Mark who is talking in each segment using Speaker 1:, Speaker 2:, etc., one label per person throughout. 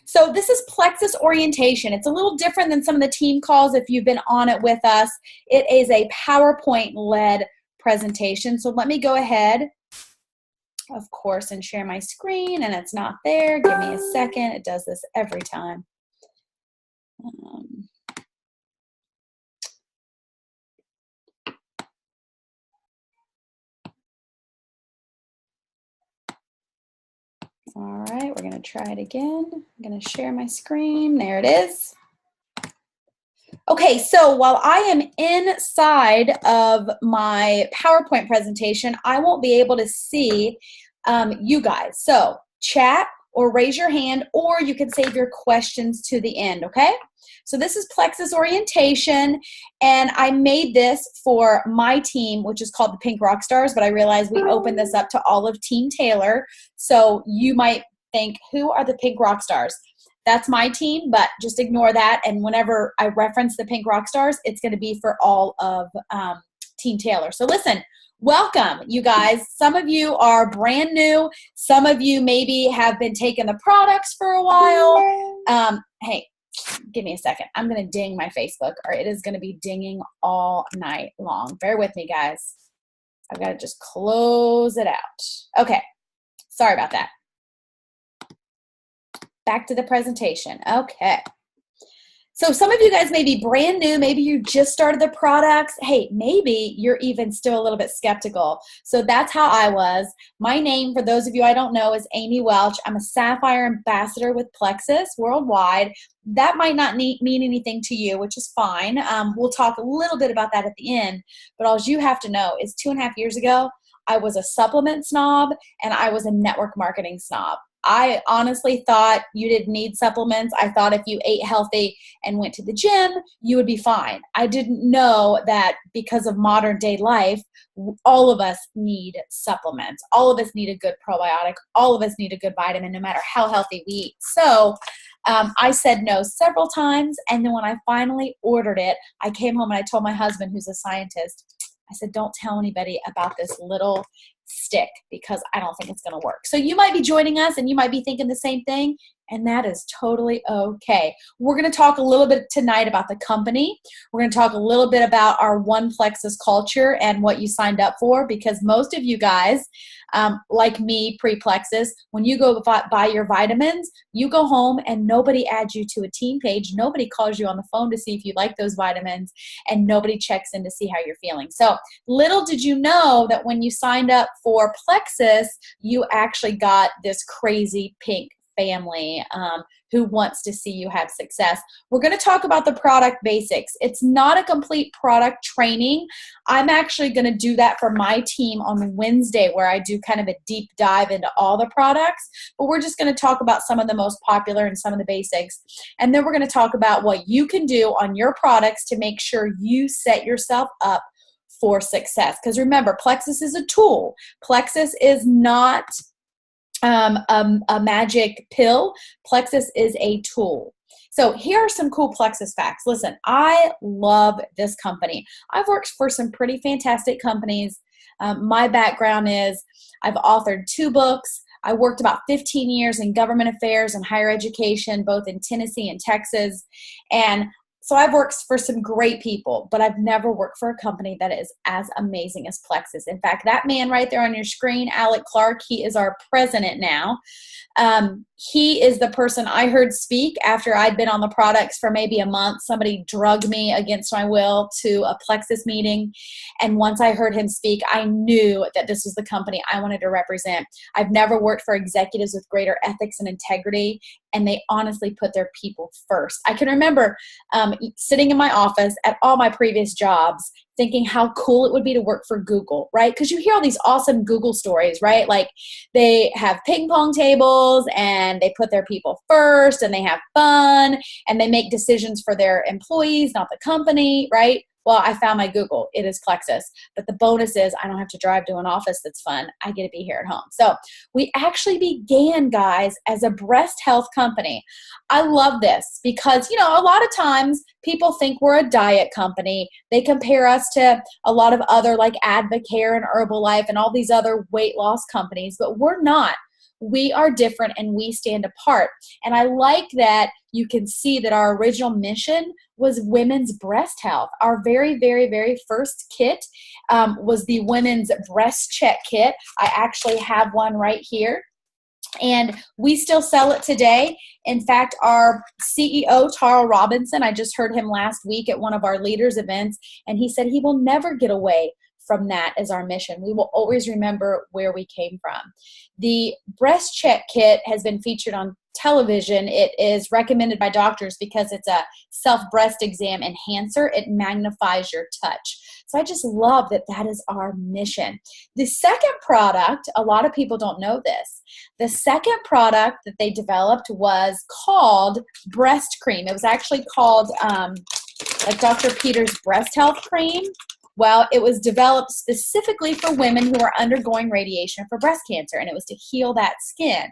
Speaker 1: So this is Plexus Orientation. It's a little different than some of the team calls if you've been on it with us. It is a PowerPoint-led presentation. So let me go ahead, of course, and share my screen, and it's not there. Give me a second. It does this every time. All right, we're going to try it again. I'm going to share my screen. There it is. Okay, so while I am inside of my PowerPoint presentation, I won't be able to see you guys. So chat or raise your hand, or you can save your questions to the end, okay? So this is Plexus Orientation, and I made this for my team, which is called the Pink Rockstars, but I realized we opened this up to all of Team Taylor. So you might think, who are the Pink Rockstars? That's my team, but just ignore that. And whenever I reference the Pink Rockstars, it's going to be for all of Team Taylor. So listen, welcome, you guys. Some of you are brand new. Some of you maybe have been taking the products for a while. Hey, give me a second. I'm going to ding my Facebook, or it is going to be dinging all night long. Bear with me, guys. I've got to just close it out. Okay. Sorry about that. Back to the presentation. Okay. So some of you guys may be brand new. Maybe you just started the products. Hey, maybe you're even still a little bit skeptical. So that's how I was. My name, for those of you I don't know, is Amy Welch. I'm a Sapphire Ambassador with Plexus worldwide. That might not mean anything to you, which is fine. We'll talk a little bit about that at the end. But all you have to know is 2.5 years ago, I was a supplement snob and I was a network marketing snob. I honestly thought you didn't need supplements. I thought if you ate healthy and went to the gym, you would be fine. I didn't know that because of modern day life, all of us need supplements. All of us need a good probiotic. All of us need a good vitamin, no matter how healthy we eat. So I said no several times. And then when I finally ordered it, I came home and I told my husband, who's a scientist, I said, don't tell anybody about this little stick because I don't think it's going to work. So you might be joining us and you might be thinking the same thing, and that is totally okay. We're going to talk a little bit tonight about the company. We're going to talk a little bit about our One Plexus culture and what you signed up for, because most of you guys, like me pre-Plexus, when you go buy your vitamins, you go home and nobody adds you to a team page. Nobody calls you on the phone to see if you like those vitamins, and nobody checks in to see how you're feeling. So little did you know that when you signed up for Plexus, you actually got this crazy pink family who wants to see you have success. We're going to talk about the product basics. It's not a complete product training. I'm actually going to do that for my team on Wednesday, where I do kind of a deep dive into all the products, but we're just going to talk about some of the most popular and some of the basics. And then we're going to talk about what you can do on your products to make sure you set yourself up for success. Because remember, Plexus is a tool. Plexus is not a magic pill. Plexus is a tool. So here are some cool Plexus facts. Listen, I love this company. I've worked for some pretty fantastic companies. My background is I've authored 2 books. I worked about 15 years in government affairs and higher education, both in Tennessee and Texas. And so I've worked for some great people, but I've never worked for a company that is as amazing as Plexus. In fact, that man right there on your screen, Alec Clark, he is our president now. He is the person I heard speak after I'd been on the products for maybe a month. Somebody drugged me against my will to a Plexus meeting. And once I heard him speak, I knew that this was the company I wanted to represent. I've never worked for executives with greater ethics and integrity, and they honestly put their people first. I can remember sitting in my office at all my previous jobs thinking how cool it would be to work for Google, right? Because you hear all these awesome Google stories, right? Like they have ping pong tables and they put their people first and they have fun and they make decisions for their employees, not the company, right? Well, I found my Google. It is Plexus. But the bonus is I don't have to drive to an office that's fun. I get to be here at home. So we actually began, guys, as a breast health company. I love this because, you know, a lot of times people think we're a diet company. They compare us to a lot of other like Advocare and Herbalife and all these other weight loss companies, but we're not. We are different and we stand apart. And I like that you can see that our original mission was women's breast health. Our very, very, very first kit was the women's breast check kit. I actually have one right here. And we still sell it today. In fact, our CEO, Tarl Robinson, I just heard him last week at one of our leaders events, and he said he will never get away from that as our mission. We will always remember where we came from. The breast check kit has been featured on television. It is recommended by doctors because it's a self-breast exam enhancer. It magnifies your touch. So I just love that that is our mission. The second product, a lot of people don't know this. The second product that they developed was called breast cream. It was actually called like Dr. Peter's breast health cream. Well, it was developed specifically for women who are undergoing radiation for breast cancer, and it was to heal that skin.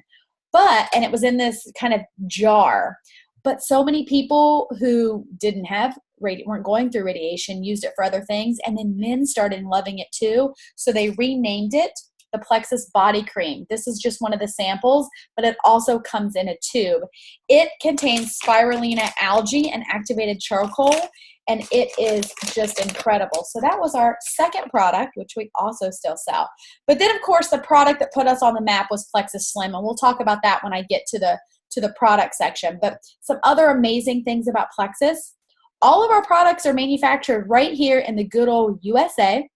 Speaker 1: And it was in this kind of jar. But so many people who didn't have weren't going through radiation used it for other things, and then men started loving it too. So they renamed it the Plexus Body Cream. This is just one of the samples, but it also comes in a tube. It contains spirulina algae and activated charcoal, and it is just incredible. So that was our second product, which we also still sell. But then, of course, the product that put us on the map was Plexus Slim, and we'll talk about that when I get to the product section. But some other amazing things about Plexus: all of our products are manufactured right here in the good old USA,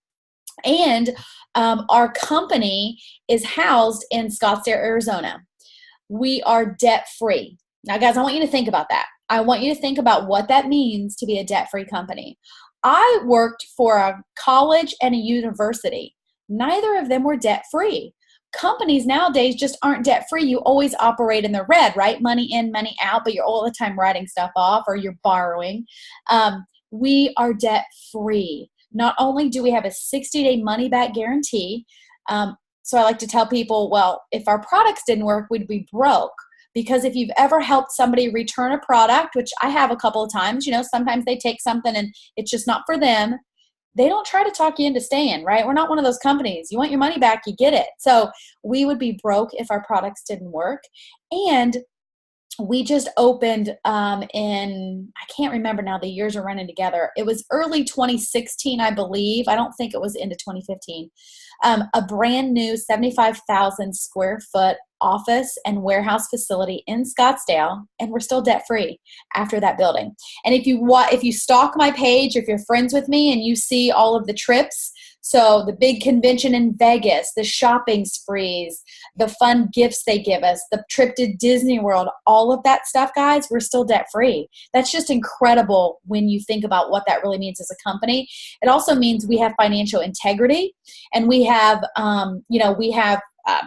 Speaker 1: and our company is housed in Scottsdale, Arizona. We are debt-free. Now, guys, I want you to think about that. I want you to think about what that means to be a debt-free company. I worked for a college and a university. Neither of them were debt-free. Companies nowadays just aren't debt-free. You always operate in the red, right? Money in, money out, but you're all the time writing stuff off or you're borrowing. We are debt-free. Not only do we have a 60-day money-back guarantee, so I like to tell people, well, if our products didn't work, we'd be broke. Because if you've ever helped somebody return a product, which I have a couple of times, sometimes they take something and it's just not for them. They don't try to talk you into staying, right? We're not one of those companies. You want your money back, you get it. So we would be broke if our products didn't work. And we just opened I can't remember now, the years are running together. It was early 2016, I believe. I don't think it was into 2015. A brand new 75,000 square foot office and warehouse facility in Scottsdale, and we're still debt free after that building. And if you stalk my page, if you're friends with me and you see all of the trips, so the big convention in Vegas, the shopping sprees, the fun gifts they give us, the trip to Disney World, all of that stuff, guys, we're still debt free. That's just incredible when you think about what that really means as a company. It also means we have financial integrity, and we have,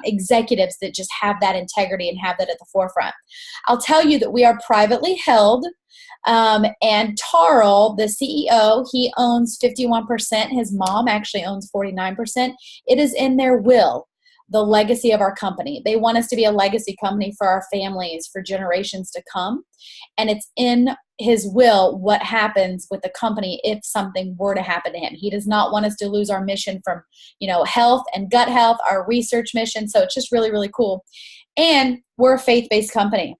Speaker 1: executives that just have that integrity and have that at the forefront. I'll tell you that we are privately held. And Tarl, the CEO, he owns 51%. His mom actually owns 49%. It is in their will, the legacy of our company. They want us to be a legacy company for our families, for generations to come. And it's in his will what happens with the company if something were to happen to him. He does not want us to lose our mission from, health and gut health, our research mission. So it's just really, really cool. And we're a faith-based company.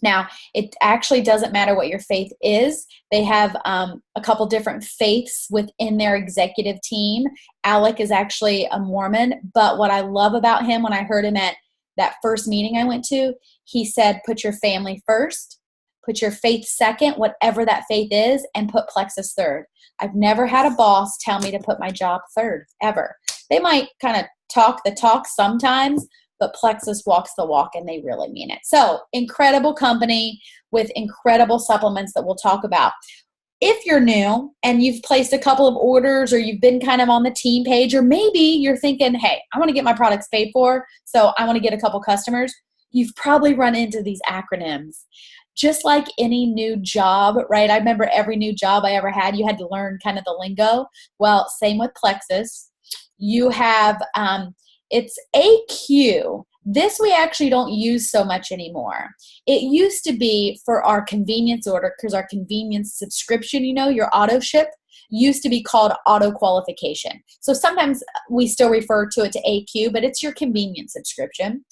Speaker 1: Now, it actually doesn't matter what your faith is. They have a couple different faiths within their executive team. Alec is actually a Mormon, but what I love about him, when I heard him at that first meeting I went to, he said, put your family first, put your faith second, whatever that faith is, and put Plexus third. I've never had a boss tell me to put my job third, ever. They might kind of talk the talk sometimes, but Plexus walks the walk, and they really mean it. So, incredible company with incredible supplements that we'll talk about. If you're new and you've placed a couple of orders, or you've been kind of on the team page, or maybe you're thinking, hey, I want to get my products paid for, so I want to get a couple customers, you've probably run into these acronyms. Just like any new job, right? I remember every new job I ever had, you had to learn kind of the lingo. Well, same with Plexus. You have it's AQ. This we actually don't use so much anymore. It used to be for our convenience order, because our convenience subscription, your auto ship, used to be called auto qualification. So sometimes we still refer to it to AQ, but it's your convenience subscription.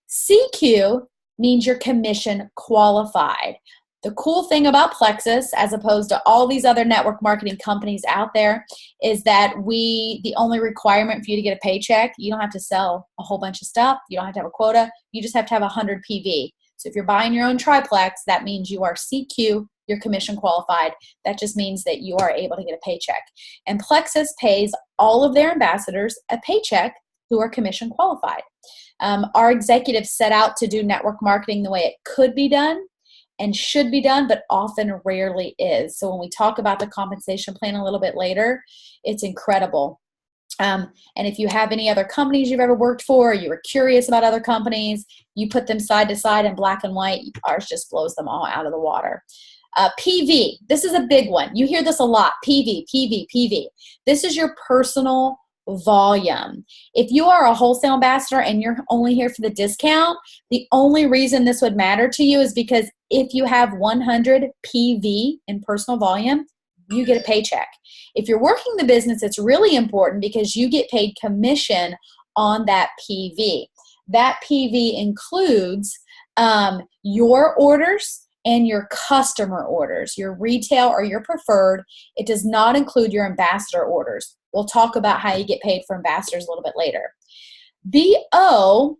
Speaker 1: CQ means you're commission qualified. The cool thing about Plexus, as opposed to all these other network marketing companies out there, is that the only requirement for you to get a paycheck, you don't have to sell a whole bunch of stuff. You don't have to have a quota. You just have to have 100 PV. So if you're buying your own triplex, that means you are CQ, you're commission qualified. That just means that you are able to get a paycheck. And Plexus pays all of their ambassadors a paycheck who are commission qualified. Our executives set out to do network marketing the way it could be done and should be done, but often rarely is. So when we talk about the compensation plan a little bit later, it's incredible. And if you have any other companies you've ever worked for, or you were curious about other companies, you put them side to side in black and white, ours just blows them all out of the water. PV, this is a big one. You hear this a lot, PV, PV, PV. This is your personal volume. If you are a wholesale ambassador and you're only here for the discount, the only reason this would matter to you is because if you have 100 PV in personal volume, you get a paycheck. If you're working the business, it's really important because you get paid commission on that PV. That PV includes your orders and your customer orders, your retail or your preferred. It does not include your ambassador orders. We'll talk about how you get paid for ambassadors a little bit later. BO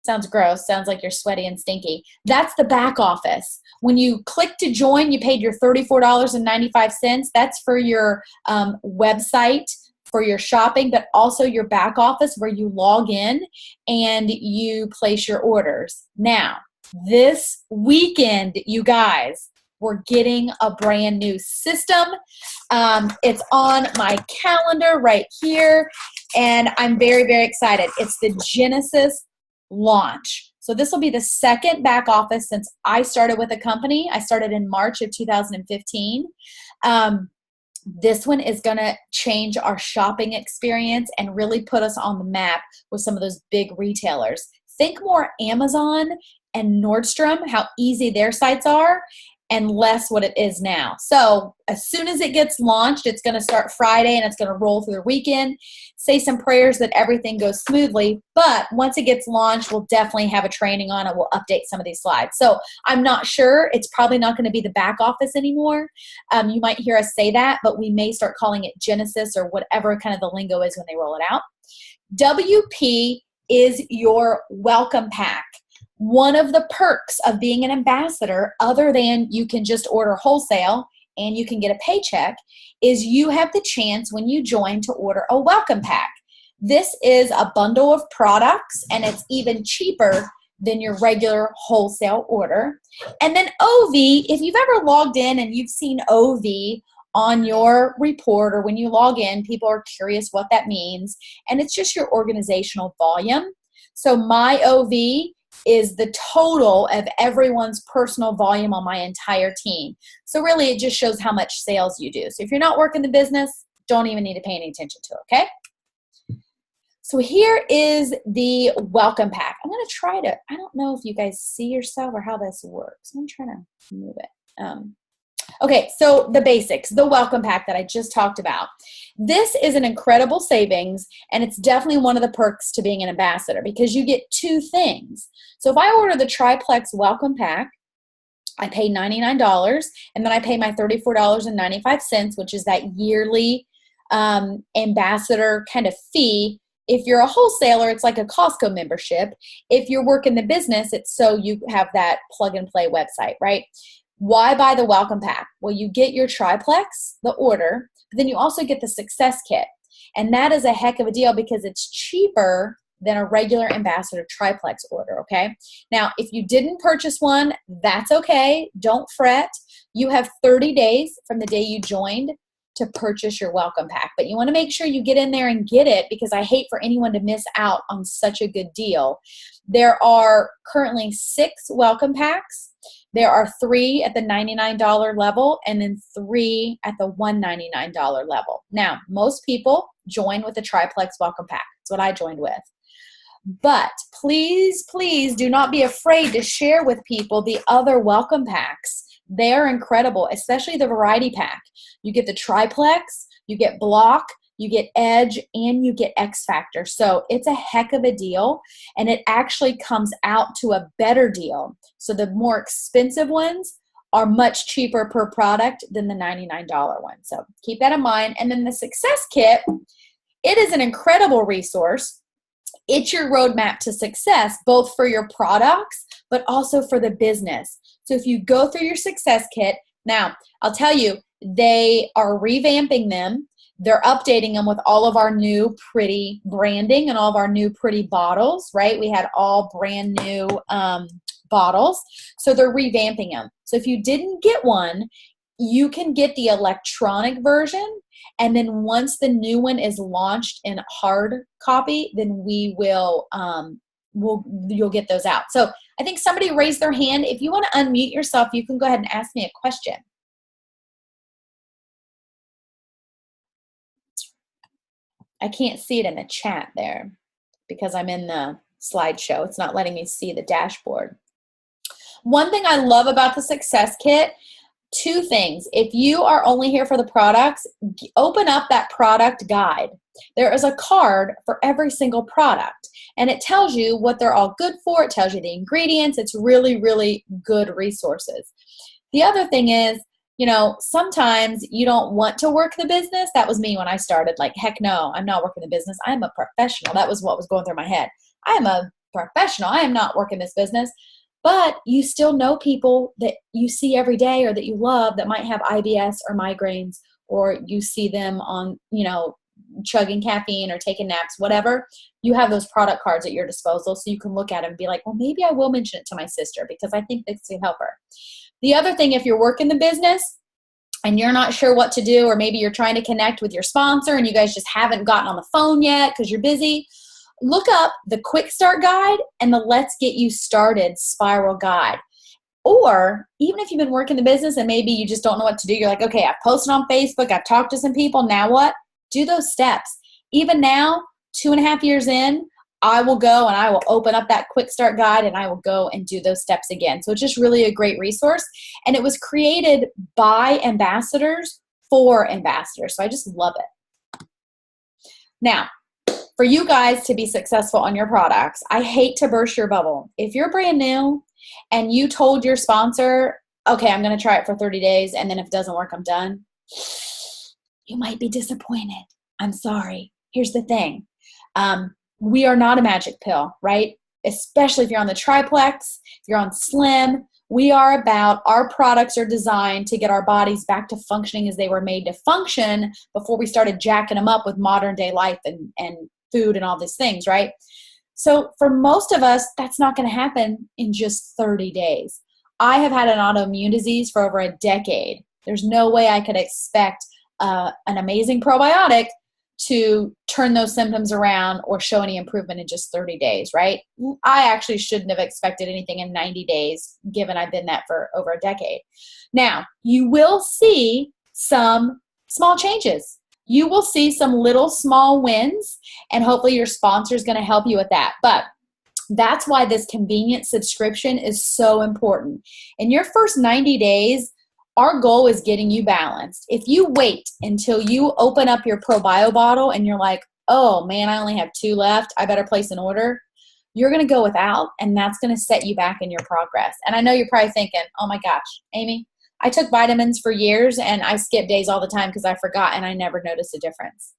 Speaker 1: sounds gross, sounds like you're sweaty and stinky. That's the back office. When you click to join, you paid your $34.95. That's for your website, for your shopping, but also your back office where you log in and you place your orders. Now, this weekend, you guys, we're getting a brand new system. It's on my calendar right here, and I'm very, very excited. It's the Genesis launch. So this will be the second back office since I started with the company. I started in March of 2015. This one is going to change our shopping experience and really put us on the map with some of those big retailers. Think more Amazon and Nordstrom, how easy their sites are, and less what it is now. So as soon as it gets launched, it's going to start Friday and it's going to roll through the weekend. Say some prayers that everything goes smoothly, but once it gets launched, we'll definitely have a training on it. We'll update some of these slides. So I'm not sure. It's probably not going to be the back office anymore. You might hear us say that, but we may start calling it Genesis or whatever kind of the lingo is when they roll it out. WP is your welcome pack. One of the perks of being an ambassador, other than you can just order wholesale and you can get a paycheck, is you have the chance when you join to order a welcome pack. This is a bundle of products and it's even cheaper than your regular wholesale order. And then OV, if you've ever logged in and you've seen OV on your report or when you log in, people are curious what that means. And it's just your organizational volume. So my OV is the total of everyone's personal volume on my entire team. So really it just shows how much sales you do. So if you're not working the business, don't even need to pay any attention to it, okay? So here is the welcome pack. I'm going to try to, I don't know if you guys see yourself or how this works. I'm trying to move it. Okay, so the basics, the welcome pack that I just talked about. This is an incredible savings, and it's definitely one of the perks to being an ambassador because you get two things. So if I order the triplex welcome pack, I pay $99, and then I pay my $34.95, which is that yearly ambassador kind of fee. If you're a wholesaler, it's like a Costco membership. If you're working the business, it's so you have that plug-and-play website, right? Why buy the welcome pack? Well, you get your triplex, the order, but then you also get the success kit. And that is a heck of a deal because it's cheaper than a regular ambassador triplex order, okay? Now, if you didn't purchase one, that's okay. Don't fret. You have 30 days from the day you joined to purchase your welcome pack. But you want to make sure you get in there and get it because I hate for anyone to miss out on such a good deal. There are currently 6 welcome packs. There are 3 at the $99 level and then 3 at the $199 level. Now, most people join with the triplex welcome pack. That's what I joined with. But please, please do not be afraid to share with people the other welcome packs. They're incredible, especially the variety pack. You get the triplex, you get block, you get edge, and you get X factor. So it's a heck of a deal, and it actually comes out to a better deal. So the more expensive ones are much cheaper per product than the $99 one. So keep that in mind. And then the Success Kit, it is an incredible resource. It's your roadmap to success, both for your products, but also for the business. So if you go through your Success Kit, now I'll tell you, they are revamping them. They're updating them with all of our new pretty branding and all of our new pretty bottles, right? We had all brand new bottles. So they're revamping them. So if you didn't get one, you can get the electronic version. And then once the new one is launched in hard copy, then we will, you'll get those out. So I think somebody raised their hand. If you want to unmute yourself, you can go ahead and ask me a question. I can't see it in the chat there because I'm in the slideshow. It's not letting me see the dashboard. One thing I love about the Success Kit, two things. If you are only here for the products, open up that product guide. There is a card for every single product, and it tells you what they're all good for. It tells you the ingredients. It's really, really good resources. The other thing is, you know, sometimes you don't want to work the business. That was me when I started. Like, heck no, I'm not working the business. I'm a professional. That was what was going through my head. I am a professional. I am not working this business. But you still know people that you see every day or that you love that might have IBS or migraines, or you see them on, you know, chugging caffeine or taking naps, whatever. You have those product cards at your disposal, so you can look at them and be like, well, maybe I will mention it to my sister because I think this will help her. The other thing, if you're working the business and you're not sure what to do, or maybe you're trying to connect with your sponsor and you guys just haven't gotten on the phone yet because you're busy, look up the Quick Start Guide and the Let's Get You Started Spiral Guide. Or even if you've been working the business and maybe you just don't know what to do, you're like, okay, I've posted on Facebook, I've talked to some people, now what? Do those steps. Even now, 2.5 years in, I will go and I will open up that Quick Start Guide and I will go and do those steps again. So it's just really a great resource. And it was created by ambassadors for ambassadors. So I just love it. Now, for you guys to be successful on your products, I hate to burst your bubble. If you're brand new and you told your sponsor, okay, I'm going to try it for 30 days, and then if it doesn't work, I'm done, you might be disappointed. I'm sorry. Here's the thing. We are not a magic pill, right? Especially if you're on the triplex, if you're on slim. We are about, our products are designed to get our bodies back to functioning as they were made to function before we started jacking them up with modern day life and food and all these things, right? So for most of us, that's not going to happen in just 30 days. I have had an autoimmune disease for over a decade. There's no way I could expect an amazing probiotic to turn those symptoms around or show any improvement in just 30 days, right? I actually shouldn't have expected anything in 90 days, given I've been that for over a decade. Now, you will see some small changes. You will see some little small wins, and hopefully your sponsor is going to help you with that. But that's why this convenient subscription is so important. In your first 90 days, our goal is getting you balanced. If you wait until you open up your ProBio bottle and you're like, oh man, I only have 2 left, I better place an order, you're going to go without, and that's going to set you back in your progress. And I know you're probably thinking, oh my gosh, Amy, I took vitamins for years and I skip days all the time because I forgot and I never noticed a difference.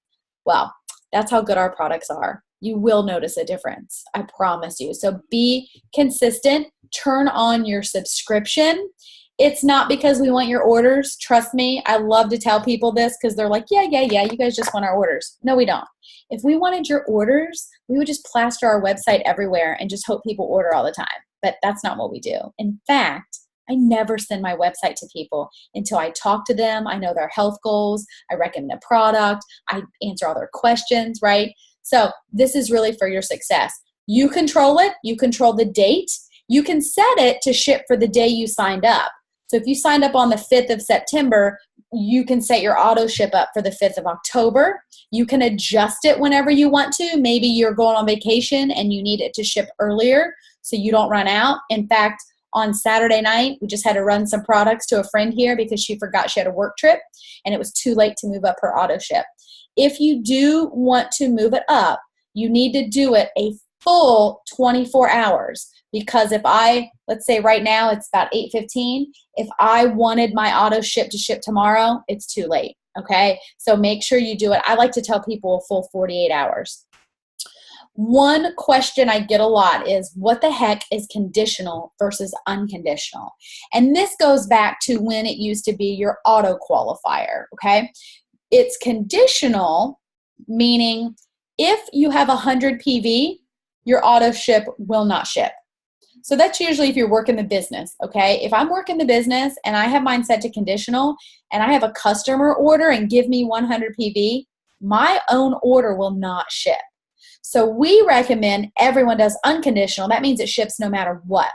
Speaker 1: Well, that's how good our products are. You will notice a difference. I promise you. So be consistent. Turn on your subscription. It's not because we want your orders. Trust me, I love to tell people this because they're like, yeah, you guys just want our orders. No, we don't. If we wanted your orders, we would just plaster our website everywhere and just hope people order all the time. But that's not what we do. In fact, I never send my website to people until I talk to them. I know their health goals. I recommend a product. I answer all their questions, right? So this is really for your success. You control it. You control the date. You can set it to ship for the day you signed up. So if you signed up on the 5th of September, you can set your auto ship up for the 5th of October. You can adjust it whenever you want to. Maybe you're going on vacation and you need it to ship earlier so you don't run out. In fact, on Saturday night, we just had to run some products to a friend here because she forgot she had a work trip and it was too late to move up her auto ship. If you do want to move it up, you need to do it a full 24 hours. Because if let's say right now it's about 8:15, if I wanted my auto ship to ship tomorrow, it's too late, okay? So make sure you do it. I like to tell people a full 48 hours. One question I get a lot is, what the heck is conditional versus unconditional? And this goes back to when it used to be your auto qualifier, okay? It's conditional, meaning if you have 100 PV, your auto ship will not ship. So that's usually if you're working the business, okay? If I'm working the business and I have mine set to conditional and I have a customer order and give me 100 PV, my own order will not ship. So we recommend everyone does unconditional. That means it ships no matter what.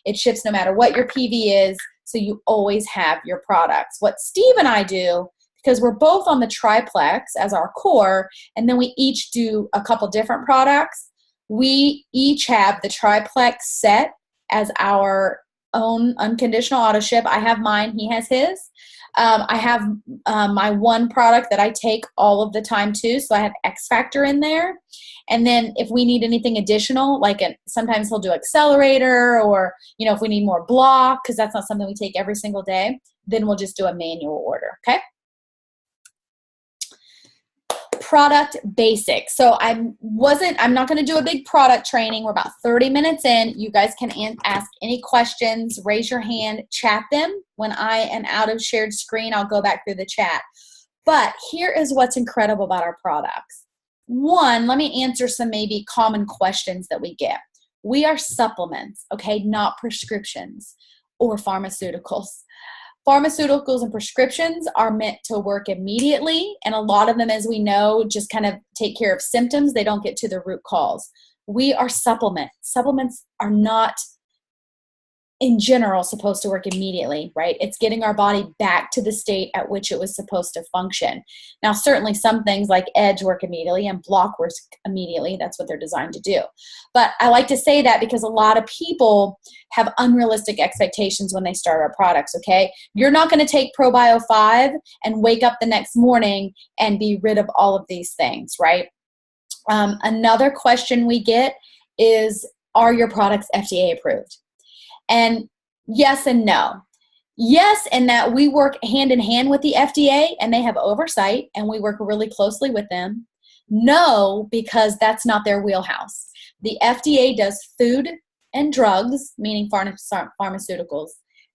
Speaker 1: It ships no matter what your PV is, so you always have your products. What Steve and I do, because we're both on the triplex as our core, and then we each do a couple different products, we each have the triplex set as our own unconditional auto ship. I have mine, he has his. I have my one product that I take all of the time too, so I have X Factor in there. And then if we need anything additional, like sometimes he'll do accelerator, or if we need more block, because that's not something we take every single day, then we'll just do a manual order, okay? Product basics. So I'm not going to do a big product training. We're about 30 minutes in. You guys can ask any questions, raise your hand, chat them. When I am out of shared screen, I'll go back through the chat. But here is what's incredible about our products. One, let me answer some maybe common questions that we get. We are supplements, okay, not prescriptions or pharmaceuticals. Pharmaceuticals and prescriptions are meant to work immediately, and a lot of them, as we know, just kind of take care of symptoms. They don't get to the root cause. We are supplements. Supplements are not, in general, supposed to work immediately, right? It's getting our body back to the state at which it was supposed to function. Now, certainly some things like Edge work immediately and Block works immediately. That's what they're designed to do. But I like to say that because a lot of people have unrealistic expectations when they start our products, okay? You're not going to take ProBio 5 and wake up the next morning and be rid of all of these things, right? Another question we get is, are your products FDA approved? And yes and no. Yes, in that we work hand in hand with the FDA and they have oversight and we work really closely with them. No, because that's not their wheelhouse. The FDA does food and drugs, meaning pharmaceuticals.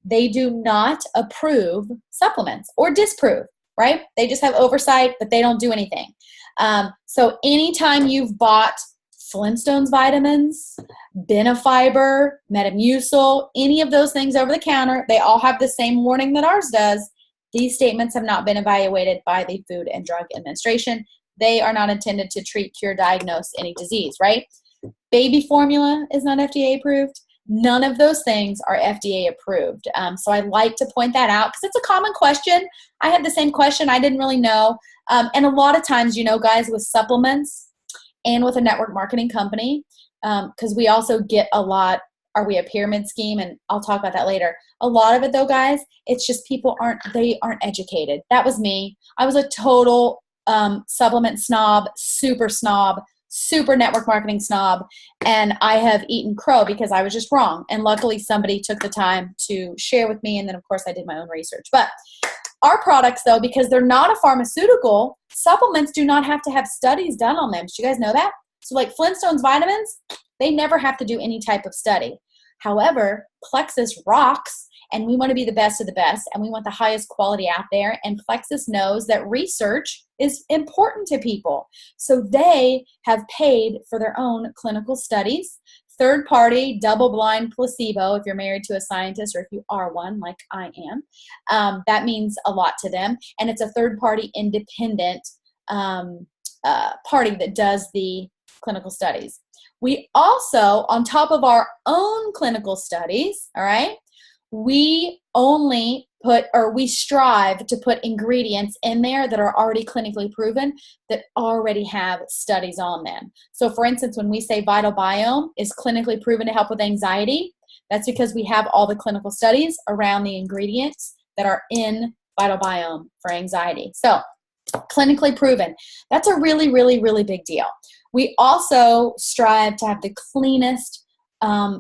Speaker 1: They do not approve supplements or disapprove, right? They just have oversight, but they don't do anything. So anytime you've bought Flintstones vitamins, Benefiber, Metamucil, any of those things over the counter, they all have the same warning that ours does. These statements have not been evaluated by the Food and Drug Administration. They are not intended to treat, cure, diagnose any disease, right? Baby formula is not FDA approved. None of those things are FDA approved. So I like to point that out because it's a common question. I had the same question. I didn't really know. And a lot of times, guys, with supplements, and with a network marketing company, because we also get a lot, are we a pyramid scheme? And I'll talk about that later. A lot of it though, guys, it's just people aren't educated. That was me. I was a total supplement snob, super network marketing snob, and I have eaten crow because I was just wrong. And luckily somebody took the time to share with me, and then of course I did my own research. But our products, though, because they're not a pharmaceutical, supplements do not have to have studies done on them. Did you guys know that? So like Flintstones vitamins, they never have to do any type of study. However, Plexus rocks, and we want to be the best of the best, and we want the highest quality out there, and Plexus knows that research is important to people. So they have paid for their own clinical studies, third-party, double-blind placebo, if you're married to a scientist or if you are one, like I am. That means a lot to them. And it's a third-party independent party that does the clinical studies. We also, on top of our own clinical studies, all right, we only we strive to put ingredients in there that are already clinically proven, that already have studies on them. So for instance, when we say Vital Biome is clinically proven to help with anxiety, that's because we have all the clinical studies around the ingredients that are in Vital Biome for anxiety. So clinically proven. That's a really, really, really big deal. We also strive to have the cleanest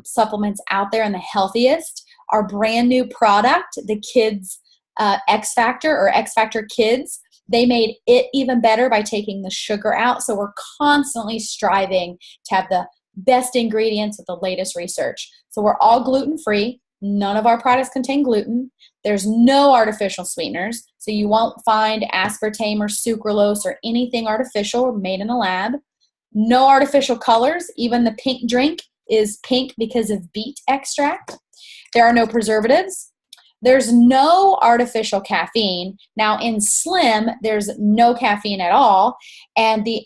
Speaker 1: supplements out there and the healthiest. Our brand new product, the Kids X Factor or X Factor Kids, they made it even better by taking the sugar out. So we're constantly striving to have the best ingredients with the latest research. So we're all gluten-free. None of our products contain gluten. There's no artificial sweeteners. So you won't find aspartame or sucralose or anything artificial made in a lab. No artificial colors. Even the pink drink is pink because of beet extract. There are no preservatives. There's no artificial caffeine. Now in Slim, there's no caffeine at all. And the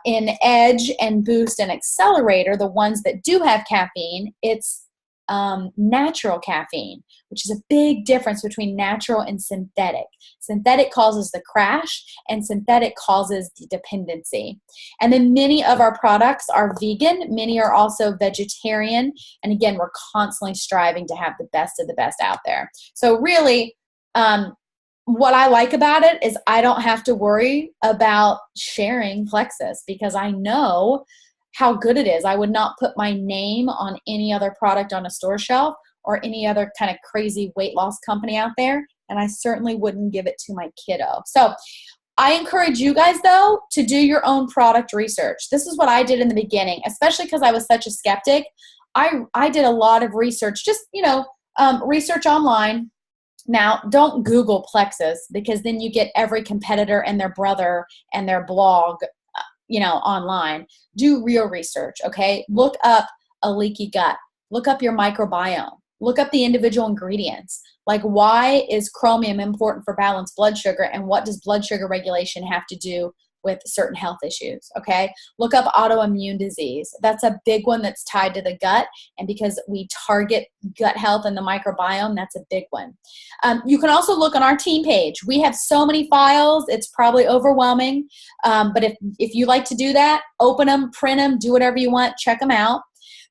Speaker 1: in Edge and Boost and Accelerator, the ones that do have caffeine, it's natural caffeine, which is a big difference between natural and synthetic. Synthetic causes the crash, and synthetic causes the dependency. And then many of our products are vegan. Many are also vegetarian. And again, we're constantly striving to have the best of the best out there. So really, what I like about it is I don't have to worry about sharing Plexus because I know how good it is. I would not put my name on any other product on a store shelf or any other kind of crazy weight loss company out there. And I certainly wouldn't give it to my kiddo. So I encourage you guys, though, to do your own product research. This is what I did in the beginning, especially because I was such a skeptic. I did a lot of research, just, research online. Now, don't Google Plexus because then you get every competitor and their brother and their blog online. Do real research, okay? Look up a leaky gut. Look up your microbiome. Look up the individual ingredients. Like, why is chromium important for balanced blood sugar, and what does blood sugar regulation have to do with certain health issues, okay? Look up autoimmune disease. That's a big one that's tied to the gut, and because we target gut health and the microbiome, that's a big one. You can also look on our team page. We have so many files, it's probably overwhelming, but if you like to do that, open them, print them, do whatever you want, check them out.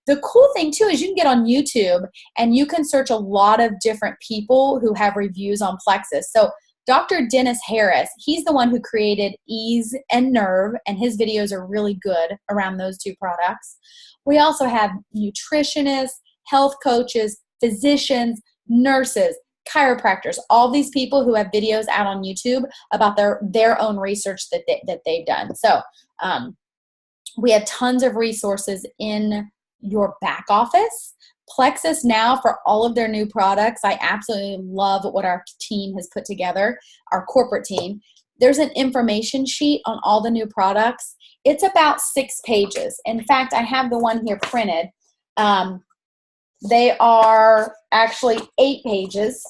Speaker 1: The cool thing, too, is you can get on YouTube, and you can search a lot of different people who have reviews on Plexus. So Dr. Dennis Harris, he's the one who created Ease and Nerve, and his videos are really good around those two products. We also have nutritionists, health coaches, physicians, nurses, chiropractors, all these people who have videos out on YouTube about their own research that they've done. So we have tons of resources in your back office. Plexus now, for all of their new products, I absolutely love what our team has put together, our corporate team. There's an information sheet on all the new products. It's about 6 pages. In fact, I have the one here printed. They are actually 8 pages,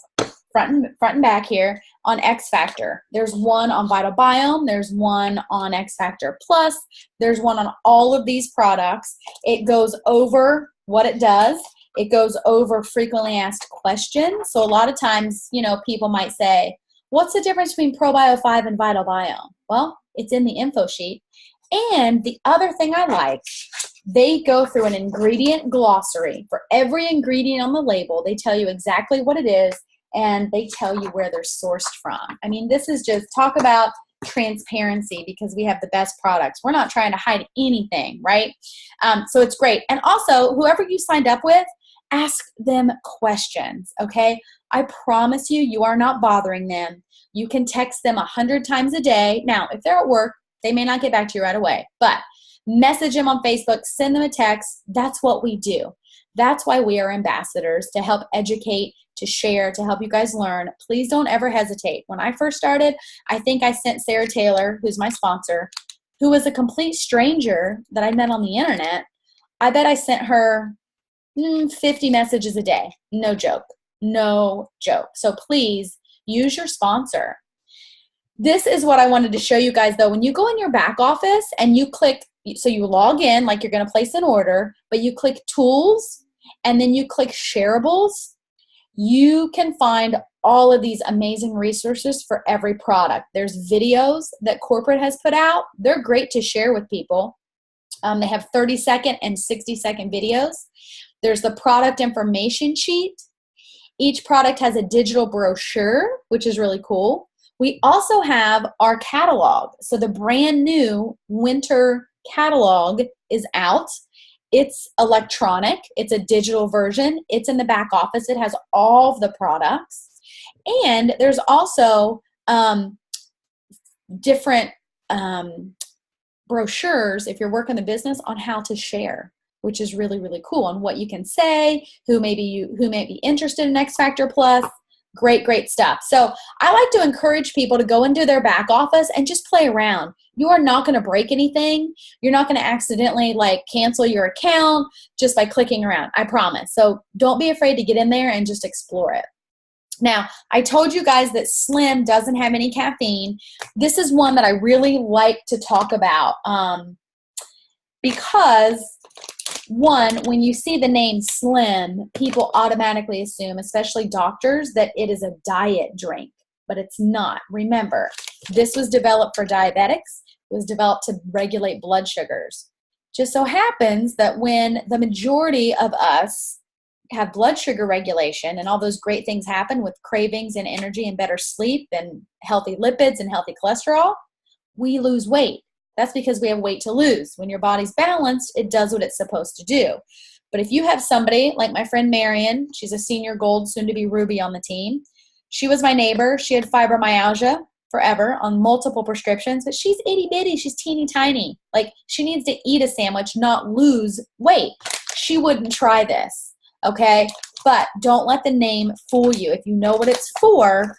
Speaker 1: front and back here, on X Factor. There's one on Vital Biome. There's one on X Factor Plus. There's one on all of these products. It goes over what it does. It goes over frequently asked questions. So a lot of times, people might say, what's the difference between ProBio 5 and Vital Biome? Well, it's in the info sheet. And the other thing I like, they go through an ingredient glossary. For every ingredient on the label, they tell you exactly what it is, and they tell you where they're sourced from. I mean, this is just talk about transparency because we have the best products. We're not trying to hide anything, right? So it's great. And also, whoever you signed up with, ask them questions, okay? I promise you, you are not bothering them. You can text them 100 times a day. Now, if they're at work, they may not get back to you right away, but message them on Facebook, send them a text. That's what we do. That's why we are ambassadors, to help educate, to share, to help you guys learn. Please don't ever hesitate. When I first started, I think I sent Sarah Taylor, who's my sponsor, who was a complete stranger that I met on the internet. I bet I sent her 50 messages a day. No joke. No joke. So please use your sponsor. This is what I wanted to show you guys, though. When you go in your back office and you click, so you log in like you're going to place an order, but you click tools and then you click shareables, you can find all of these amazing resources for every product. There's videos that corporate has put out. They're great to share with people. They have 30-second and 60-second videos. There's the product information sheet. Each product has a digital brochure, which is really cool. We also have our catalog. So the brand new winter catalog is out. It's electronic. It's a digital version. It's in the back office. It has all of the products. And there's also different brochures, if you're working the business, on how to share, which is really, really cool, on what you can say, who may be interested in X Factor Plus. Great, great stuff. So I like to encourage people to go into their back office and just play around. You are not going to break anything. You're not going to accidentally cancel your account just by clicking around. I promise. So don't be afraid to get in there and just explore it. Now, I told you guys that Slim doesn't have any caffeine. This is one that I really like to talk about because, one, when you see the name Slim, people automatically assume, especially doctors, that it is a diet drink, but it's not. Remember, this was developed for diabetics. It was developed to regulate blood sugars. Just so happens that when the majority of us have blood sugar regulation and all those great things happen with cravings and energy and better sleep and healthy lipids and healthy cholesterol, we lose weight. That's because we have weight to lose. When your body's balanced, it does what it's supposed to do. But if you have somebody like my friend Marion, she's a senior gold, soon to be Ruby on the team. She was my neighbor. She had fibromyalgia forever on multiple prescriptions, but she's itty bitty. She's teeny tiny. She needs to eat a sandwich, not lose weight. She wouldn't try this. Okay, but don't let the name fool you. If you know what it's for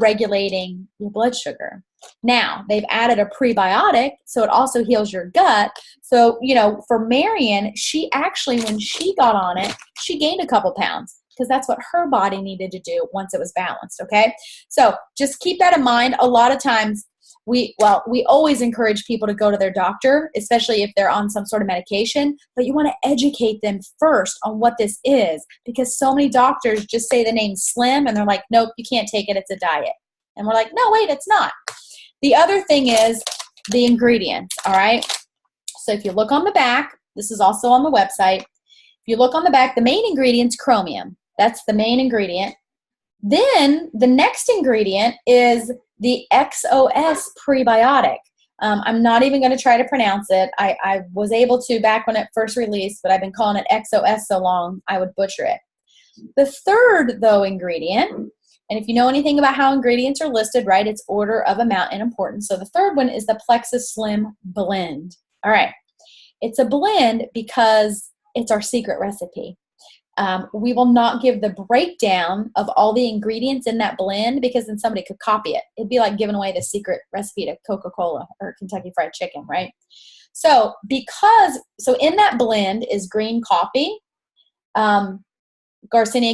Speaker 1: regulating your blood sugar. Now, they've added a prebiotic, so it also heals your gut. So, for Marion, she actually, when she got on it, she gained a couple pounds because that's what her body needed to do once it was balanced, okay? So just keep that in mind. A lot of times, we always encourage people to go to their doctor, especially if they're on some sort of medication, but you want to educate them first on what this is, because so many doctors just say the name Slim and they're like, nope, you can't take it, it's a diet. And we're like, no, wait, it's not. The other thing is the ingredients, all right? So if you look on the back, this is also on the website. If you look on the back, the main ingredient's chromium. That's the main ingredient. Then the next ingredient is the XOS prebiotic. I'm not even going to try to pronounce it. I was able to back when it first released, but I've been calling it XOS so long, I would butcher it. The third, though, ingredient, and if you know anything about how ingredients are listed, right, it's order of amount and importance. So the third one is the Plexus Slim blend. All right. It's a blend because it's our secret recipe. We will not give the breakdown of all the ingredients in that blend because then somebody could copy it. It'd be like giving away the secret recipe to Coca-Cola or Kentucky Fried Chicken, right? So in that blend is green coffee, Garcinia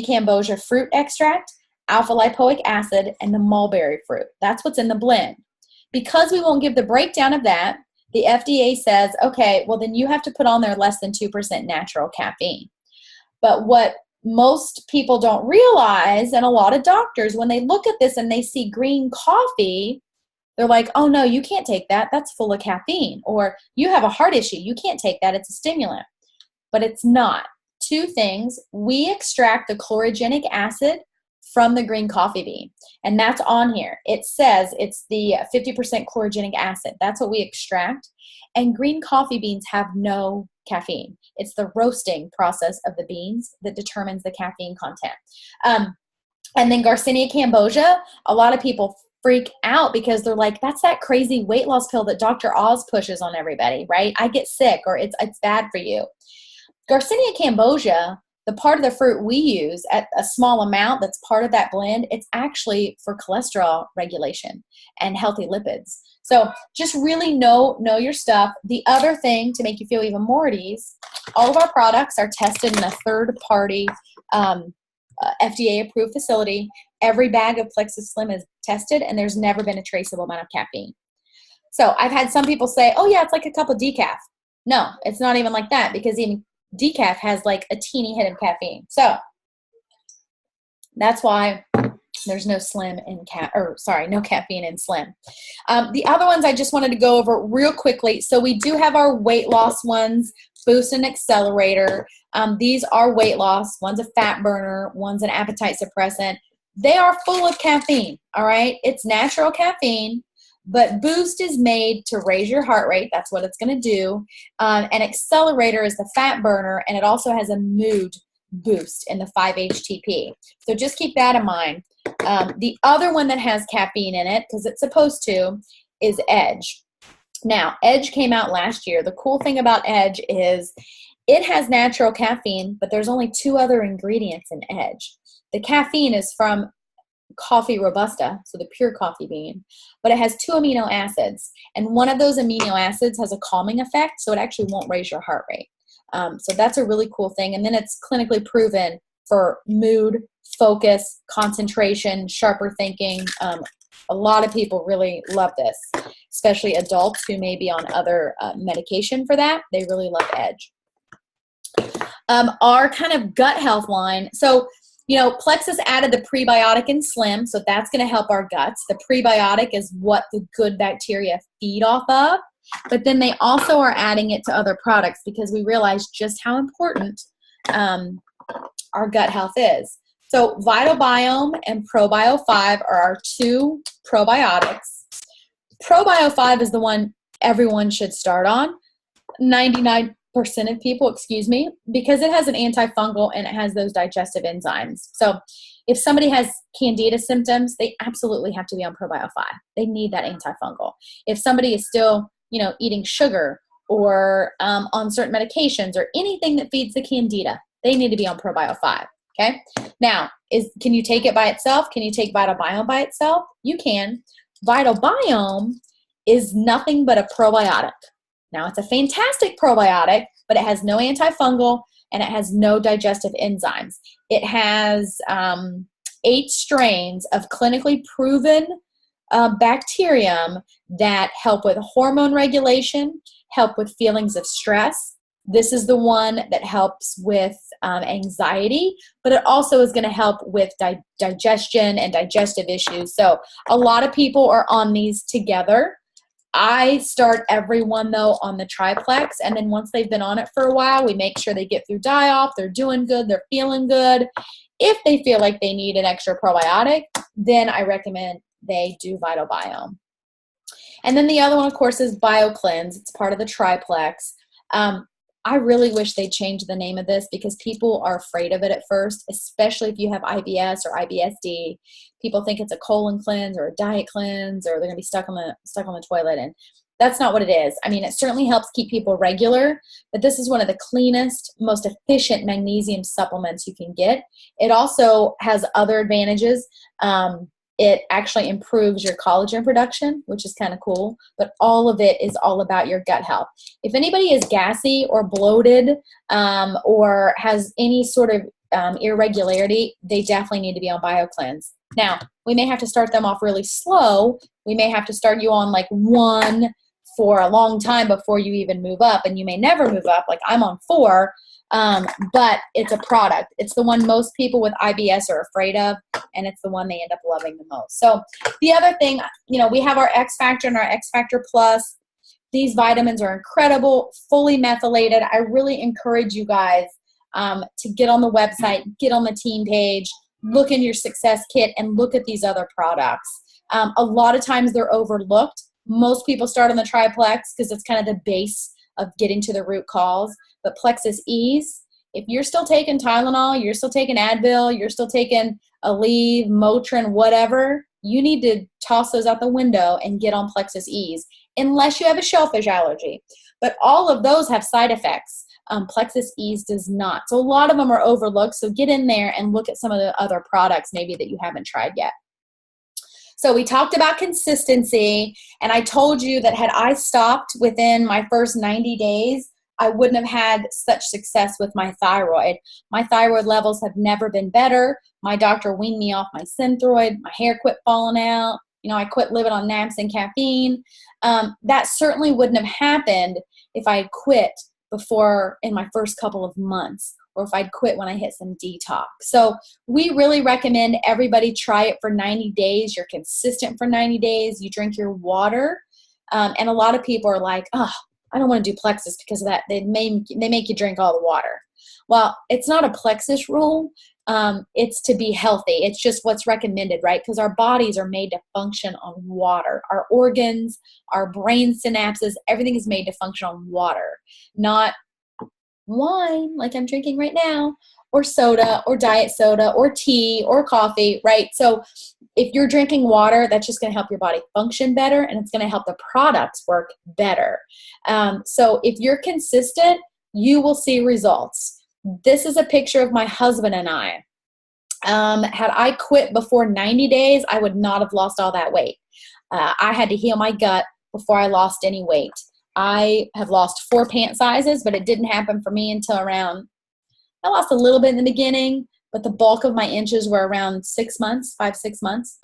Speaker 1: cambogia fruit extract, alpha lipoic acid, and the mulberry fruit. That's what's in the blend. Because we won't give the breakdown of that, the FDA says, okay, well then you have to put on there less than 2% natural caffeine. But what most people don't realize, and a lot of doctors, when they look at this and they see green coffee, they're like, oh no, you can't take that. That's full of caffeine. Or you have a heart issue. You can't take that. It's a stimulant. But it's not. Two things. We extract the chlorogenic acid from the green coffee bean. And that's on here. It says it's the 50% chlorogenic acid. That's what we extract. And green coffee beans have no caffeine. It's the roasting process of the beans that determines the caffeine content. And then Garcinia cambogia, a lot of people freak out because they're like, that's that crazy weight loss pill that Dr. Oz pushes on everybody, right? I get sick, or it's bad for you. Garcinia cambogia, the part of the fruit we use at a small amount that's part of that blend, it's actually for cholesterol regulation and healthy lipids. So just really know your stuff. The other thing to make you feel even more at ease, all of our products are tested in a third-party FDA-approved facility. Every bag of Plexus Slim is tested, and there's never been a traceable amount of caffeine. So I've had some people say, oh yeah, it's like a cup of decaf. No, it's not even like that, because even decaf has like a teeny hit of caffeine. So that's why there's no no caffeine in Slim. The other ones I just wanted to go over real quickly. So we do have our weight loss ones, Boost and Accelerator. These are weight loss. One's a fat burner. One's an appetite suppressant. They are full of caffeine, all right? It's natural caffeine, but Boost is made to raise your heart rate. That's what it's going to do. And Accelerator is the fat burner, and it also has a mood boost in the 5-HTP. So just keep that in mind. The other one that has caffeine in it, because it's supposed to, is Edge. Now, Edge came out last year. The cool thing about Edge is it has natural caffeine, but there's only 2 other ingredients in Edge. The caffeine is from coffee Robusta, so the pure coffee bean, but it has 2 amino acids, and one of those amino acids has a calming effect, so it actually won't raise your heart rate. So that's a really cool thing. And then it's clinically proven for mood, focus, concentration, sharper thinking. A lot of people really love this, especially adults who may be on other medication for that. They really love Edge. Our kind of gut health line. So, you know, Plexus added the prebiotic in Slim, so that's going to help our guts. The prebiotic is what the good bacteria feed off of, but then they also are adding it to other products because we realize just how important our gut health is. So Vital Biome and ProBio 5 are our 2 probiotics. ProBio 5 is the one everyone should start on. 99% of people, because it has an antifungal and it has those digestive enzymes. So if somebody has candida symptoms, they absolutely have to be on ProBio 5. They need that antifungal. If somebody is still, you know, eating sugar or on certain medications or anything that feeds the candida, they need to be on ProBio 5. Okay. Now, can you take it by itself? Can you take Vital Biome by itself? You can. Vital Biome is nothing but a probiotic. Now, it's a fantastic probiotic, but it has no antifungal and it has no digestive enzymes. It has 8 strains of clinically proven bacterium that help with hormone regulation, help with feelings of stress. This is the one that helps with anxiety, but it also is going to help with digestion and digestive issues. So a lot of people are on these together. I start everyone, though, on the triplex, and then once they've been on it for a while, we make sure they get through die-off, they're doing good, they're feeling good. If they feel like they need an extra probiotic, then I recommend they do Vital Biome. And then the other one, of course, is BioCleanse. It's part of the triplex. I really wish they'd change the name of this because people are afraid of it at first, especially if you have IBS or IBSD. People think it's a colon cleanse or a diet cleanse, or they're going to be stuck on the toilet, and that's not what it is. I mean, it certainly helps keep people regular, but this is one of the cleanest, most efficient magnesium supplements you can get. It also has other advantages. It actually improves your collagen production, which is kind of cool, but all of it is all about your gut health. If anybody is gassy or bloated or has any sort of irregularity, they definitely need to be on BioCleanse. Now, we may have to start them off really slow. We may have to start you on like 1 for a long time before you even move up, and you may never move up. Like I'm on 4, but it's a product. It's the one most people with IBS are afraid of, and it's the one they end up loving the most. So the other thing, you know, we have our X Factor and our X Factor Plus. These vitamins are incredible, fully methylated. I really encourage you guys to get on the website, get on the team page, look in your success kit, and look at these other products. A lot of times they're overlooked. Most people start on the triplex because it's kind of the base of getting to the root cause. But Plexus Ease, if you're still taking Tylenol, you're still taking Advil, you're still taking Aleve, Motrin, whatever, you need to toss those out the window and get on Plexus Ease, unless you have a shellfish allergy. But all of those have side effects. Plexus Ease does not. So a lot of them are overlooked. So get in there and look at some of the other products maybe that you haven't tried yet. So we talked about consistency, and I told you that had I stopped within my first 90 days, I wouldn't have had such success with my thyroid. My thyroid levels have never been better. My doctor weaned me off my Synthroid. My hair quit falling out. You know, I quit living on naps and caffeine. That certainly wouldn't have happened if I had quit before in my first couple of months, or if I'd quit when I hit some detox. So we really recommend everybody try it for 90 days. You're consistent for 90 days. You drink your water. And a lot of people are like, oh, I don't want to do Plexus because of that. They make you drink all the water. Well, it's not a Plexus rule. it's to be healthy. It's just what's recommended, right? Because our bodies are made to function on water. Our organs, our brain synapses, everything is made to function on water, not wine like I'm drinking right now, or soda, or diet soda, or tea, or coffee, right? So if you're drinking water, that's just going to help your body function better, and it's going to help the products work better. So if you're consistent, you will see results. This is a picture of my husband and I. Had I quit before 90 days, I would not have lost all that weight. I had to heal my gut before I lost any weight. I have lost 4 pant sizes, but it didn't happen for me until around, I lost a little bit in the beginning, but the bulk of my inches were around 6 months, 5-6 months.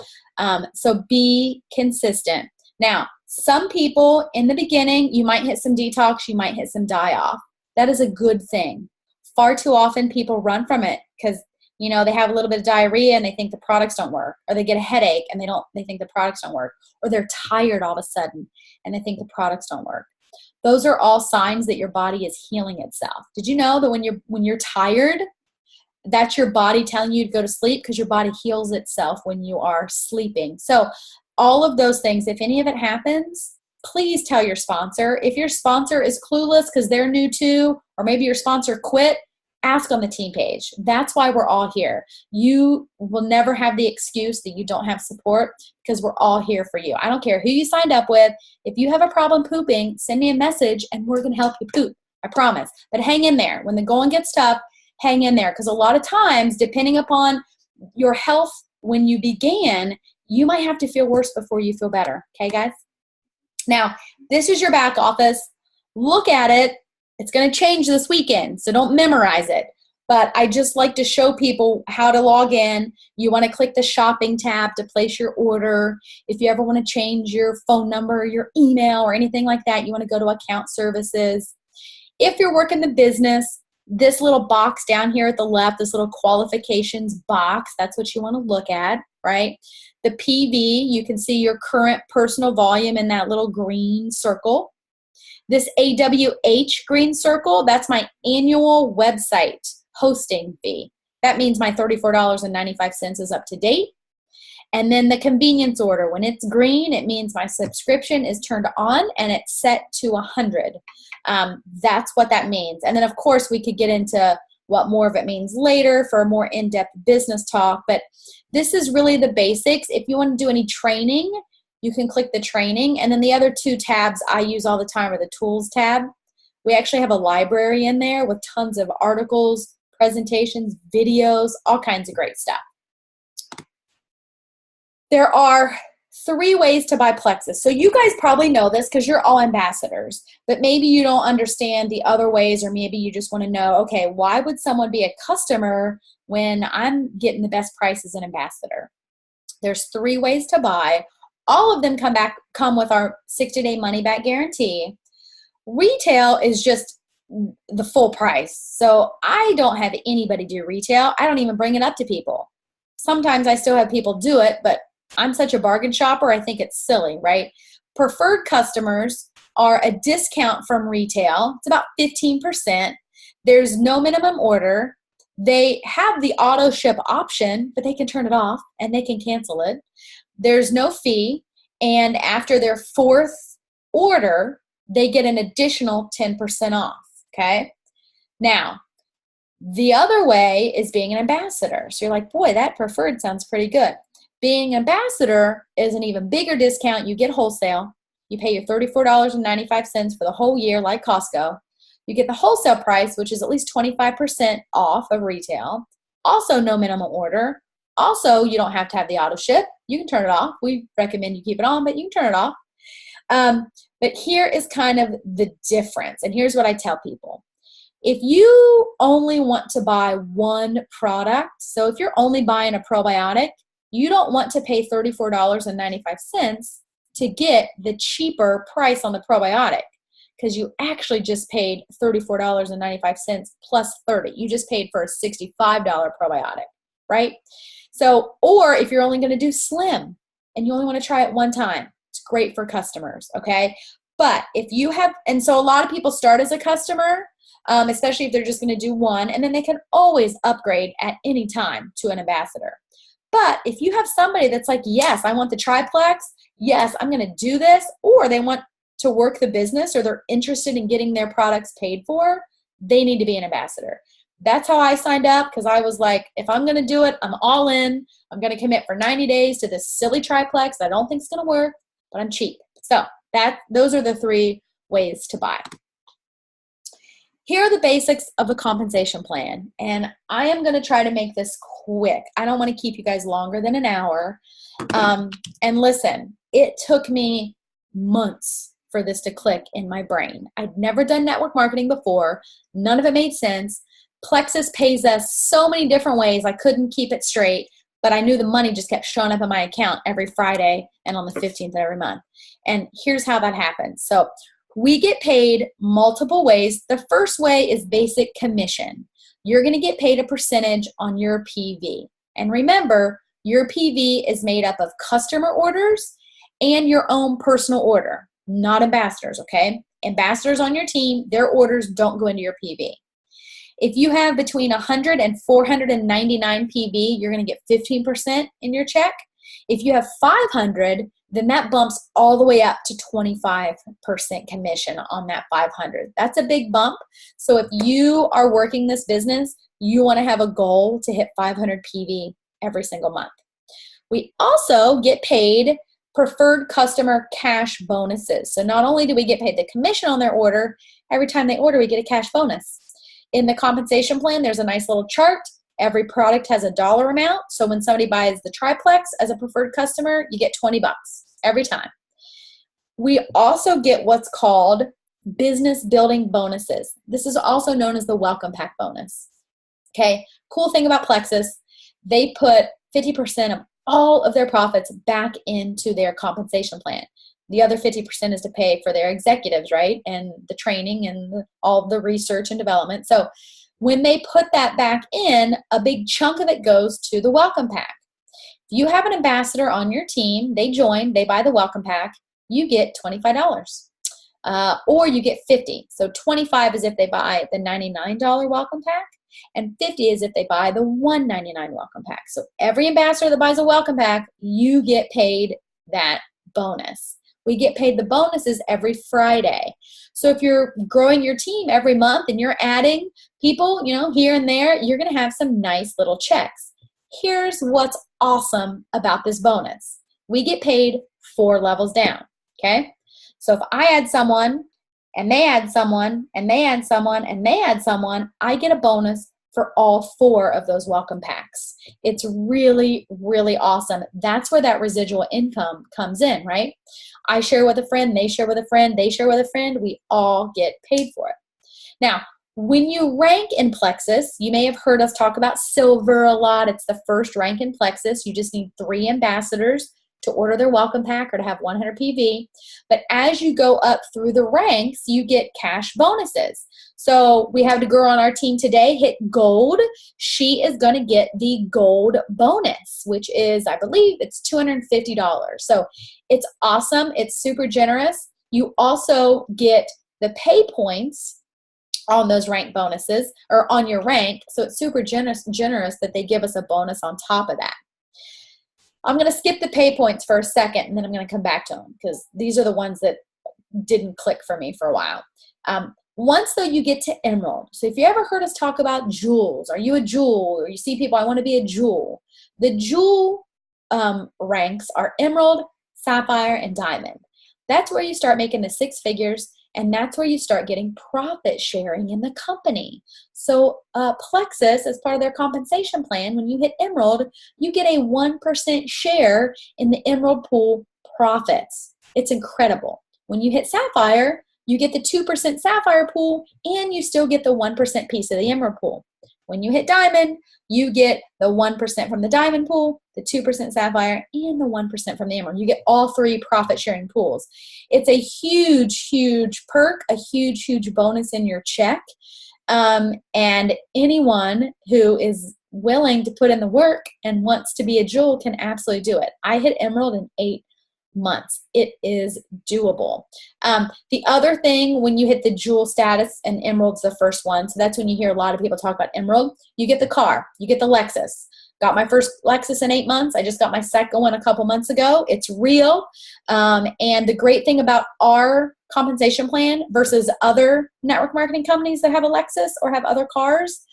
Speaker 1: So be consistent. Now, some people in the beginning, you might hit some detox, you might hit some die-off. That is a good thing. Far too often people run from it because, you know, they have a little bit of diarrhea and they think the products don't work, or they get a headache and they think the products don't work, or they're tired all of a sudden and they think the products don't work. Those are all signs that your body is healing itself. Did you know that when you're tired, that's your body telling you to go to sleep, because your body heals itself when you are sleeping? So all of those things, if any of it happens, please tell your sponsor. If your sponsor is clueless because they're new too, or maybe your sponsor quit, ask on the team page. That's why we're all here. You will never have the excuse that you don't have support, because we're all here for you. I don't care who you signed up with. If you have a problem pooping, send me a message and we're going to help you poop. I promise. But hang in there. When the going gets tough, hang in there, because a lot of times, depending upon your health when you began, you might have to feel worse before you feel better. Okay, guys? Now, this is your back office. Look at it. It's going to change this weekend, so don't memorize it. But I just like to show people how to log in. You want to click the shopping tab to place your order. If you ever want to change your phone number, your email, or anything like that, you want to go to account services. If you're working the business, this little box down here at the left, this little qualifications box, that's what you want to look at, right? The PV, you can see your current personal volume in that little green circle. This AWH green circle, that's my annual website hosting fee. That means my $34.95 is up to date. And then the convenience order, when it's green, it means my subscription is turned on and it's set to 100. That's what that means. And then, of course, we could get into what more of it means later for a more in-depth business talk. But this is really the basics. If you want to do any training, you can click the training. And then the other 2 tabs I use all the time are the tools tab. We actually have a library in there with tons of articles, presentations, videos, all kinds of great stuff. There are 3 ways to buy Plexus. So you guys probably know this because you're all ambassadors, but maybe you don't understand the other ways, or maybe you just want to know, okay, why would someone be a customer when I'm getting the best price as an ambassador? There's 3 ways to buy. All of them come with our 60-day money-back guarantee. Retail is just the full price. So I don't have anybody do retail. I don't even bring it up to people. Sometimes I still have people do it, but I'm such a bargain shopper, I think it's silly, right? Preferred customers are a discount from retail. It's about 15%. There's no minimum order. They have the auto ship option, but they can turn it off and they can cancel it. There's no fee, and after their 4th order, they get an additional 10% off, okay? Now, the other way is being an ambassador. So you're like, boy, that preferred sounds pretty good. Being an ambassador is an even bigger discount. You get wholesale. You pay your $34.95 for the whole year like Costco. You get the wholesale price, which is at least 25% off of retail. Also, no minimum order. Also, you don't have to have the auto ship. You can turn it off. We recommend you keep it on, but you can turn it off. But here is kind of the difference. And here's what I tell people. If you only want to buy one product, so if you're only buying a probiotic, you don't want to pay $34.95 to get the cheaper price on the probiotic, because you actually just paid $34.95 plus 30. You just paid for a $65 probiotic, right? So, or if you're only going to do slim and you only want to try it one time, it's great for customers, okay? But if you have, and so a lot of people start as a customer, especially if they're just going to do one, and then they can always upgrade at any time to an ambassador. But if you have somebody that's like, yes, I want the triplex, yes, I'm going to do this, or they want to work the business, or they're interested in getting their products paid for, they need to be an ambassador. That's how I signed up, because I was like, if I'm going to do it, I'm all in. I'm going to commit for 90 days to this silly triplex I don't think is going to work, but I'm cheap. So those are the 3 ways to buy. Here are the basics of a compensation plan, and I am going to try to make this quick. I don't want to keep you guys longer than an hour. And listen, it took me months for this to click in my brain. I'd never done network marketing before. None of it made sense. Plexus pays us so many different ways. I couldn't keep it straight, but I knew the money just kept showing up in my account every Friday and on the 15th of every month. And here's how that happens. So we get paid multiple ways. The first way is basic commission. You're going to get paid a percentage on your PV. And remember, your PV is made up of customer orders and your own personal order, not ambassadors, okay? Ambassadors on your team, their orders don't go into your PV. If you have between 100 and 499 PV, you're going to get 15% in your check. If you have 500, then that bumps all the way up to 25% commission on that 500. That's a big bump. So if you are working this business, you want to have a goal to hit 500 PV every single month. We also get paid preferred customer cash bonuses. So not only do we get paid the commission on their order, every time they order, we get a cash bonus. In the compensation plan, there's a nice little chart. Every product has a dollar amount. So when somebody buys the triplex as a preferred customer, you get $20 every time. We also get what's called business building bonuses. This is also known as the welcome pack bonus. Okay, cool thing about Plexus, they put 50% of all of their profits back into their compensation plan. The other 50% is to pay for their executives, right? And the training and all the research and development. So when they put that back in, a big chunk of it goes to the welcome pack. If you have an ambassador on your team, they join, they buy the welcome pack, you get $25. Or you get $50. So $25 is if they buy the $99 welcome pack, and $50 is if they buy the $199 welcome pack. So every ambassador that buys a welcome pack, you get paid that bonus. We get paid the bonuses every Friday. So if you're growing your team every month and you're adding people, here and there, you're going to have some nice little checks. Here's what's awesome about this bonus. We get paid 4 levels down, okay? So if I add someone, and they add someone, and they add someone, and they add someone, I get a bonus for all 4 of those welcome packs. It's really, really awesome. That's where that residual income comes in, right? I share with a friend, they share with a friend, they share with a friend, we all get paid for it. Now, when you rank in Plexus, you may have heard us talk about silver a lot. It's the first rank in Plexus. You just need 3 ambassadors to order their welcome pack or to have 100 PV. But as you go up through the ranks, you get cash bonuses. So we have a girl on our team today hit gold. She is going to get the gold bonus, which is, I believe, it's $250. So it's awesome. It's super generous. You also get the pay points on those rank bonuses, or on your rank. So it's super generous that they give us a bonus on top of that. I'm going to skip the pay points for a second, and then I'm going to come back to them, because these are the ones that didn't click for me for a while. Once, though, you get to emerald. So if you ever heard us talk about jewels, are you a jewel? Or you see people, I want to be a jewel. The jewel ranks are emerald, sapphire, and diamond. That's where you start making the 6 figures, and that's where you start getting profit sharing in the company. So Plexus, as part of their compensation plan, when you hit emerald, you get a 1% share in the emerald pool profits. It's incredible. When you hit sapphire, you get the 2% sapphire pool, and you still get the 1% piece of the emerald pool. When you hit diamond, you get the 1% from the diamond pool, the 2% sapphire, and the 1% from the emerald. You get all 3 profit sharing pools. It's a huge, huge perk, a huge, huge bonus in your check. And anyone who is willing to put in the work and wants to be a jewel can absolutely do it. I hit emerald in 8 months. It is doable. The other thing, when you hit the jewel status, and Emerald's the first one, so that's when you hear a lot of people talk about Emerald, you get the car, you get the Lexus. Got my first Lexus in 8 months. I just got my second one a couple months ago. It's real. And the great thing about our compensation plan versus other network marketing companies that have a Lexus or have other cars,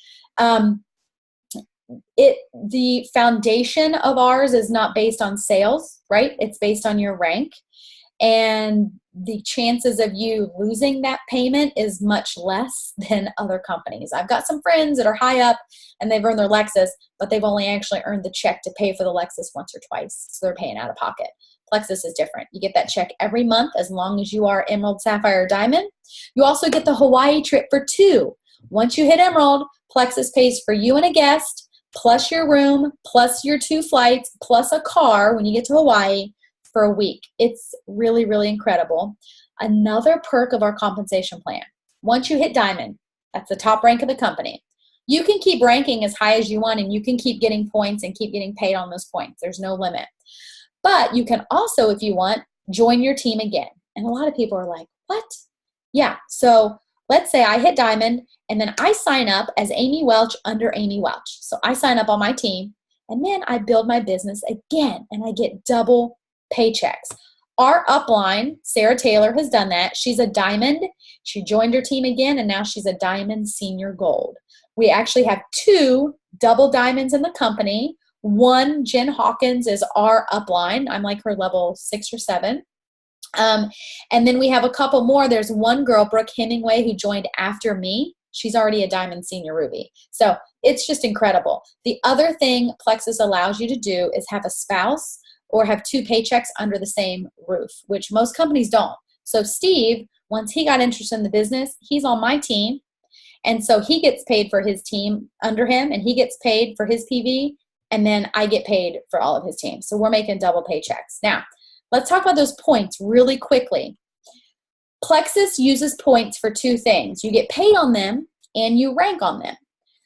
Speaker 1: the foundation of ours is not based on sales, right? It's based on your rank. And the chances of you losing that payment is much less than other companies. I've got some friends that are high up and they've earned their Lexus, but they've only actually earned the check to pay for the Lexus once or twice. So they're paying out of pocket. Plexus is different. You get that check every month as long as you are Emerald, Sapphire, or Diamond. You also get the Hawaii trip for 2. Once you hit Emerald, Plexus pays for you and a guest, plus your room, plus your 2 flights, plus a car when you get to Hawaii for a week. It's really, really incredible. Another perk of our compensation plan. Once you hit Diamond, that's the top rank of the company. You can keep ranking as high as you want, and you can keep getting points and keep getting paid on those points. There's no limit. But you can also, if you want, join your team again. And a lot of people are like, what? Yeah, so let's say I hit Diamond, and then I sign up as Amy Welch under Amy Welch. So I sign up on my team, and then I build my business again, and I get double paychecks. Our upline, Sarah Taylor, has done that. She's a Diamond. She joined her team again, and now she's a Diamond Senior Gold. We actually have 2 double diamonds in the company. One, Jen Hawkins, is our upline. I'm like her level 6 or 7. And then we have a couple more. There's one girl, Brooke Hemingway, who joined after me. She's already a Diamond Senior Ruby. So it's just incredible. The other thing Plexus allows you to do is have a spouse or have 2 paychecks under the same roof, which most companies don't. So Steve, once he got interested in the business, he's on my team. And so he gets paid for his team under him, and he gets paid for his PV, and then I get paid for all of his team. So we're making double paychecks. Now, let's talk about those points really quickly. Plexus uses points for 2 things. You get paid on them, and you rank on them.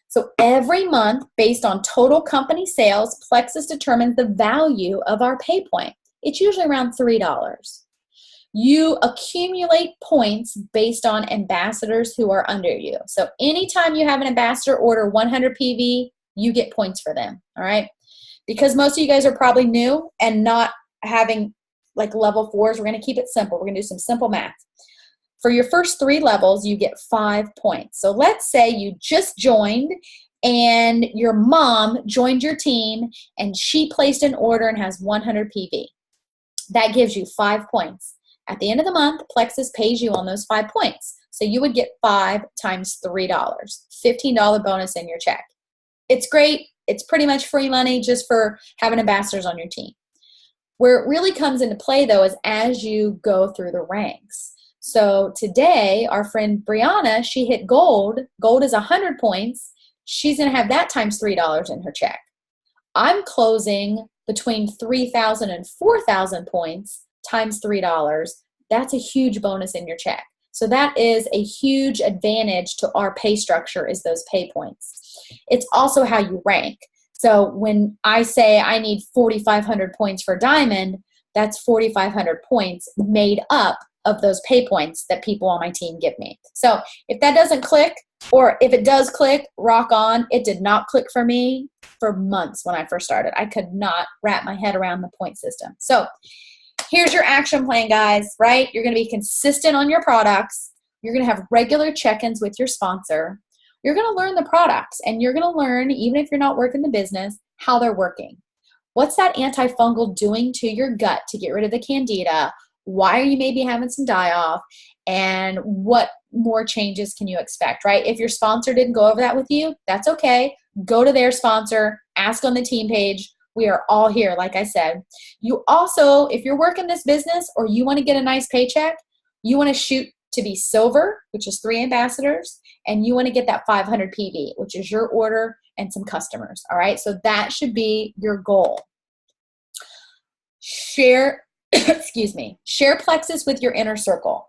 Speaker 1: So every month, based on total company sales, Plexus determines the value of our pay point. It's usually around $3. You accumulate points based on ambassadors who are under you. So anytime you have an ambassador order 100 PV, you get points for them, all right? Because most of you guys are probably new and not having like level 4s, we're going to keep it simple. We're going to do some simple math. For your first 3 levels, you get 5 points. So let's say you just joined and your mom joined your team and she placed an order and has 100 PV. That gives you 5 points. At the end of the month, Plexus pays you on those 5 points. So you would get 5 times $3, $15 bonus in your check. It's great. It's pretty much free money just for having ambassadors on your team. Where it really comes into play, though, is as you go through the ranks. So today, our friend Brianna, she hit gold. Gold is 100 points. She's going to have that times $3 in her check. I'm closing between 3,000 and 4,000 points times $3. That's a huge bonus in your check. So that is a huge advantage to our pay structure, is those pay points. It's also how you rank. So when I say I need 4,500 points for Diamond, that's 4,500 points made up of those pay points that people on my team give me. So if that doesn't click, or if it does click, rock on. It did not click for me for months when I first started. I could not wrap my head around the point system. So here's your action plan, guys, right? You're going to be consistent on your products. You're going to have regular check-ins with your sponsor. You're going to learn the products, and you're going to learn, even if you're not working the business, how they're working. What's that antifungal doing to your gut to get rid of the candida? Why are you maybe having some die-off? And what more changes can you expect, right? If your sponsor didn't go over that with you, that's okay. Go to their sponsor, ask on the team page. We are all here, like I said. You also, if you're working this business or you want to get a nice paycheck, you want to shoot to be silver, which is 3 ambassadors, and you want to get that 500 PV, which is your order and some customers, all right? So that should be your goal. Share, excuse me, share Plexus with your inner circle.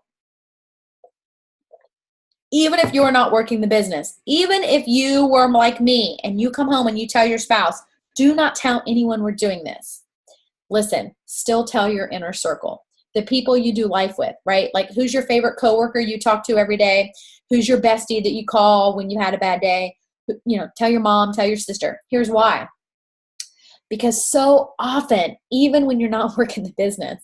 Speaker 1: Even if you're not working the business, even if you were like me and you come home and you tell your spouse, do not tell anyone we're doing this. listen, still tell your inner circle, the people you do life with, right? Like, who's your favorite coworker you talk to every day? Who's your bestie that you call when you had a bad day? You know, tell your mom, tell your sister. Here's why. Because so often, even when you're not working the business,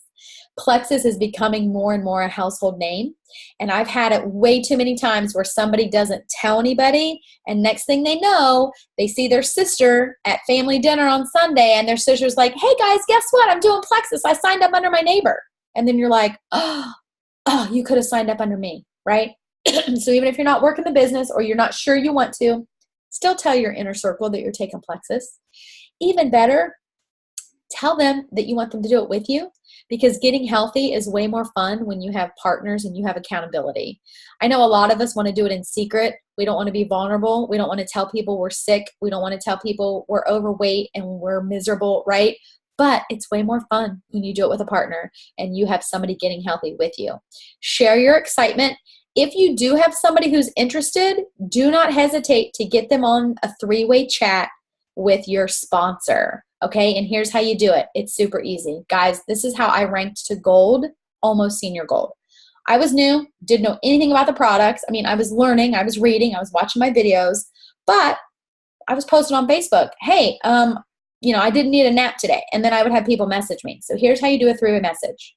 Speaker 1: Plexus is becoming more and more a household name. And I've had it way too many times where somebody doesn't tell anybody, and next thing they know, they see their sister at family dinner on Sunday, and their sister's like, hey guys, guess what? I'm doing Plexus. I signed up under my neighbor. And then you're like, oh, you could have signed up under me, right? So even if you're not working the business or you're not sure you want to, still tell your inner circle that you're taking Plexus. Even better, tell them that you want them to do it with you, because getting healthy is way more fun when you have partners and you have accountability. I know a lot of us want to do it in secret. We don't want to be vulnerable. We don't want to tell people we're sick. We don't want to tell people we're overweight and we're miserable, right? But it's way more fun when you do it with a partner and you have somebody getting healthy with you. Share your excitement. If you do have somebody who's interested, do not hesitate to get them on a 3-way chat with your sponsor. Okay, and here's how you do it. It's super easy. Guys, this is how I ranked to gold, almost senior gold. I was new, didn't know anything about the products. I mean, I was learning, I was reading, I was watching my videos, but I was posting on Facebook, hey, you know, I didn't need a nap today. And then I would have people message me. So here's how you do a 3-way message.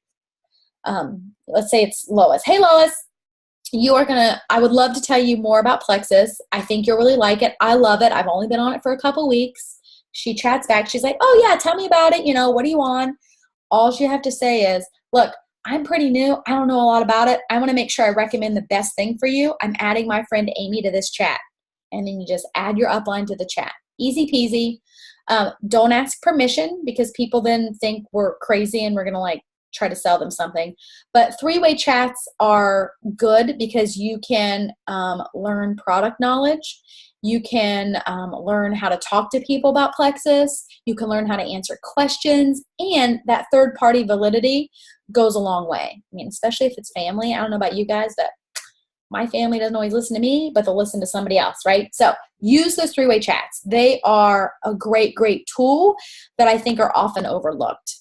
Speaker 1: Let's say it's Lois. Hey, Lois, I would love to tell you more about Plexus. I think you'll really like it. I love it. I've only been on it for a couple weeks. She chats back. She's like, oh yeah, tell me about it. You know, what are you on? All you have to say is, look, I'm pretty new. I don't know a lot about it. I want to make sure I recommend the best thing for you. I'm adding my friend Amy to this chat. And then you just add your upline to the chat. Easy peasy. Don't ask permission, because people then think we're crazy and we're going to like try to sell them something. But 3-way chats are good because you can learn product knowledge. You can learn how to talk to people about Plexus. You can learn how to answer questions. And that third-party validity goes a long way. I mean, especially if it's family. I don't know about you guys, but my family doesn't always listen to me, but they'll listen to somebody else, right? So use those 3-way chats. They are a great, great tool that I think are often overlooked.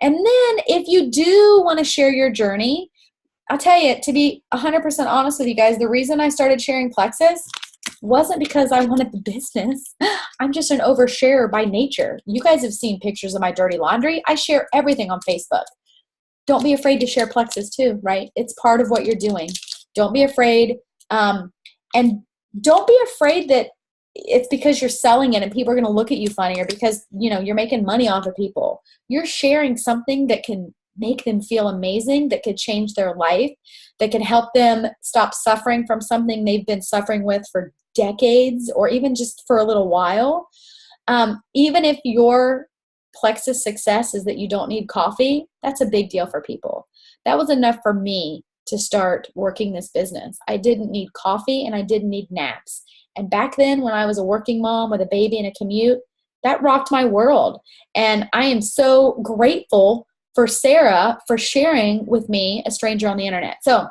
Speaker 1: And then if you do want to share your journey, I'll tell you, to be 100% honest with you guys, the reason I started sharing Plexus wasn't because I wanted the business. I'm just an oversharer by nature. You guys have seen pictures of my dirty laundry. I share everything on Facebook. Don't be afraid to share Plexus too, right? It's part of what you're doing. Don't be afraid. And don't be afraid that it's because you're selling it and people are going to look at you funny, or because, you know, you're making money off of people. You're sharing something that can make them feel amazing, that could change their life, that can help them stop suffering from something they've been suffering with for decades, or even just for a little while. Even if your Plexus success is that you don't need coffee, that's a big deal for people. That was enough for me to start working this business. I didn't need coffee and I didn't need naps. And back then, when I was a working mom with a baby and a commute, that rocked my world. And I am so grateful for Sarah for sharing with me, a stranger on the internet. So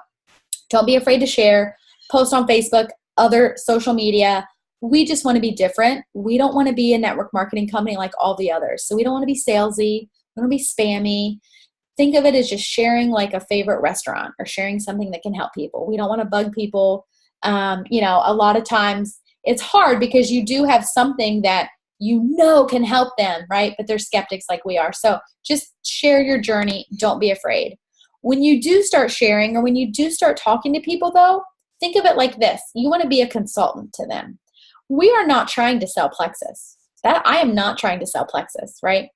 Speaker 1: don't be afraid to share, post on Facebook, other social media. We just want to be different. We don't want to be a network marketing company like all the others. So we don't want to be salesy. We don't want to be spammy. Think of it as just sharing like a favorite restaurant or sharing something that can help people. We don't want to bug people. You know, a lot of times it's hard because you do have something that you know can help them, right? But they're skeptics like we are. So just share your journey. Don't be afraid. When you do start sharing, or when you do start talking to people though, think of it like this. You want to be a consultant to them. We are not trying to sell Plexus. I am not trying to sell Plexus, right?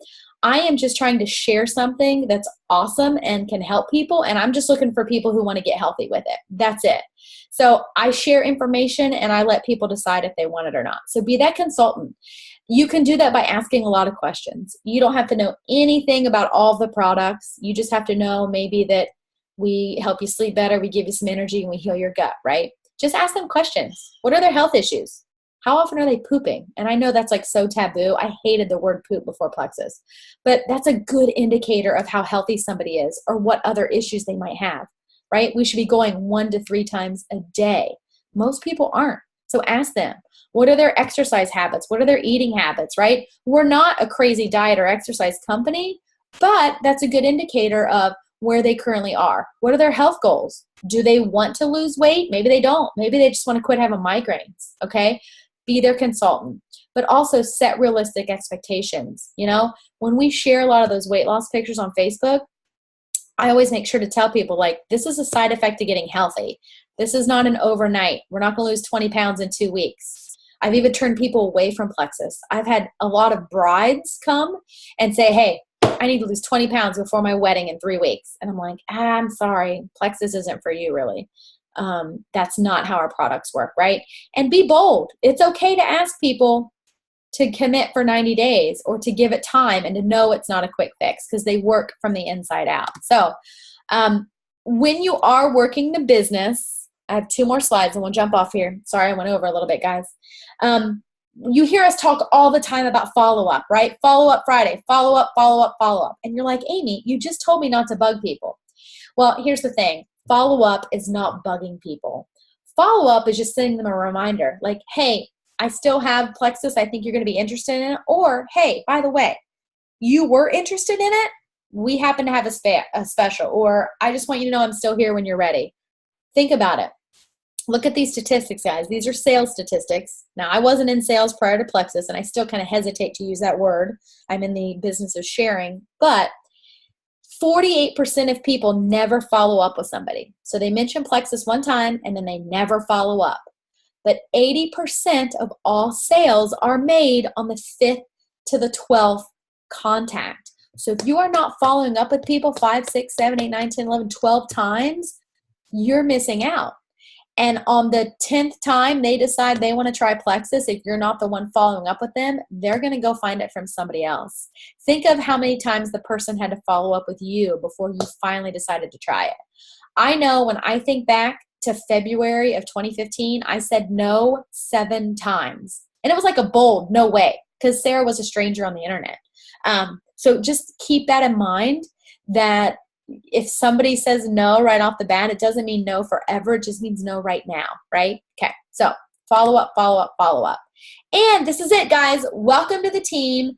Speaker 1: I am just trying to share something that's awesome and can help people. And I'm just looking for people who want to get healthy with it. That's it. So I share information and I let people decide if they want it or not. So be that consultant. You can do that by asking a lot of questions. You don't have to know anything about all the products. You just have to know maybe that we help you sleep better, we give you some energy, and we heal your gut, right? Just ask them questions. What are their health issues? How often are they pooping? And I know that's like so taboo. I hated the word poop before Plexus. But that's a good indicator of how healthy somebody is or what other issues they might have, right? We should be going 1 to 3 times a day. Most people aren't. So ask them, what are their exercise habits? What are their eating habits, right? We're not a crazy diet or exercise company. but that's a good indicator of where they currently are. What are their health goals? Do they want to lose weight? Maybe they don't. Maybe they just want to quit having migraines, okay? Be their consultant, but also set realistic expectations. You know, when we share a lot of those weight loss pictures on Facebook, I always make sure to tell people, like, this is a side effect of getting healthy. This is not an overnight. We're not going to lose 20 pounds in 2 weeks. I've even turned people away from Plexus. I've had a lot of brides come and say, hey, I need to lose 20 pounds before my wedding in 3 weeks. And I'm like, I'm sorry, Plexus isn't for you, really. That's not how our products work, right? And be bold. It's okay to ask people to commit for 90 days or to give it time and to know it's not a quick fix, because they work from the inside out. So when you are working the business, I have 2 more slides and we'll jump off here. Sorry, I went over a little bit, guys. You hear us talk all the time about follow-up, right? Follow-up Friday, follow-up, follow-up, follow-up. And you're like, Amy, you just told me not to bug people. Well, here's the thing. Follow-up is not bugging people. Follow-up is just sending them a reminder, like, hey, I still have Plexus. I think you're going to be interested in it. Or, hey, by the way, you were interested in it. We happen to have a special. Or, I just want you to know I'm still here when you're ready. Think about it. Look at these statistics, guys. These are sales statistics. Now, I wasn't in sales prior to Plexus, and I still kind of hesitate to use that word. I'm in the business of sharing. But 48% of people never follow up with somebody. So they mention Plexus one time, and then they never follow up. But 80% of all sales are made on the 5th to the 12th contact. So if you are not following up with people 5, 6, 7, 8, 9, 10, 11, 12 times, you're missing out. And on the 10th time they decide they want to try Plexus, if you're not the one following up with them, they're going to go find it from somebody else. Think of how many times the person had to follow up with you before you finally decided to try it. I know when I think back to February of 2015, I said no 7 times. And it was like a bold no way, because Sarah was a stranger on the internet. So just keep that in mind, that if somebody says no right off the bat, it doesn't mean no forever. It just means no right now, right? Okay, so follow up, follow up, follow up. And this is it, guys. Welcome to the team.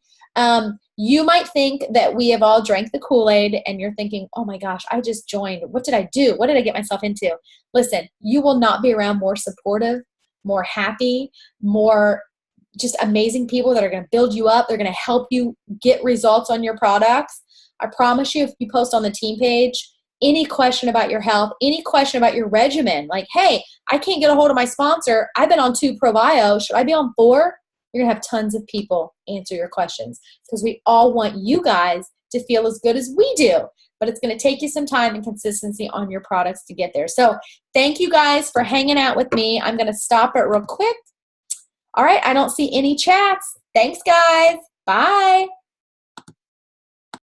Speaker 1: You might think that we have all drank the Kool-Aid and you're thinking, oh my gosh, I just joined. What did I do? What did I get myself into? Listen, you will not be around more supportive, more happy, more just amazing people that are going to build you up. They're going to help you get results on your products. I promise you, if you post on the team page, any question about your health, any question about your regimen, like, hey, I can't get a hold of my sponsor. I've been on 2 ProBio. Should I be on 4? You're going to have tons of people answer your questions, because we all want you guys to feel as good as we do. But it's going to take you some time and consistency on your products to get there. So thank you guys for hanging out with me. I'm going to stop it real quick. All right, I don't see any chats. Thanks, guys. Bye.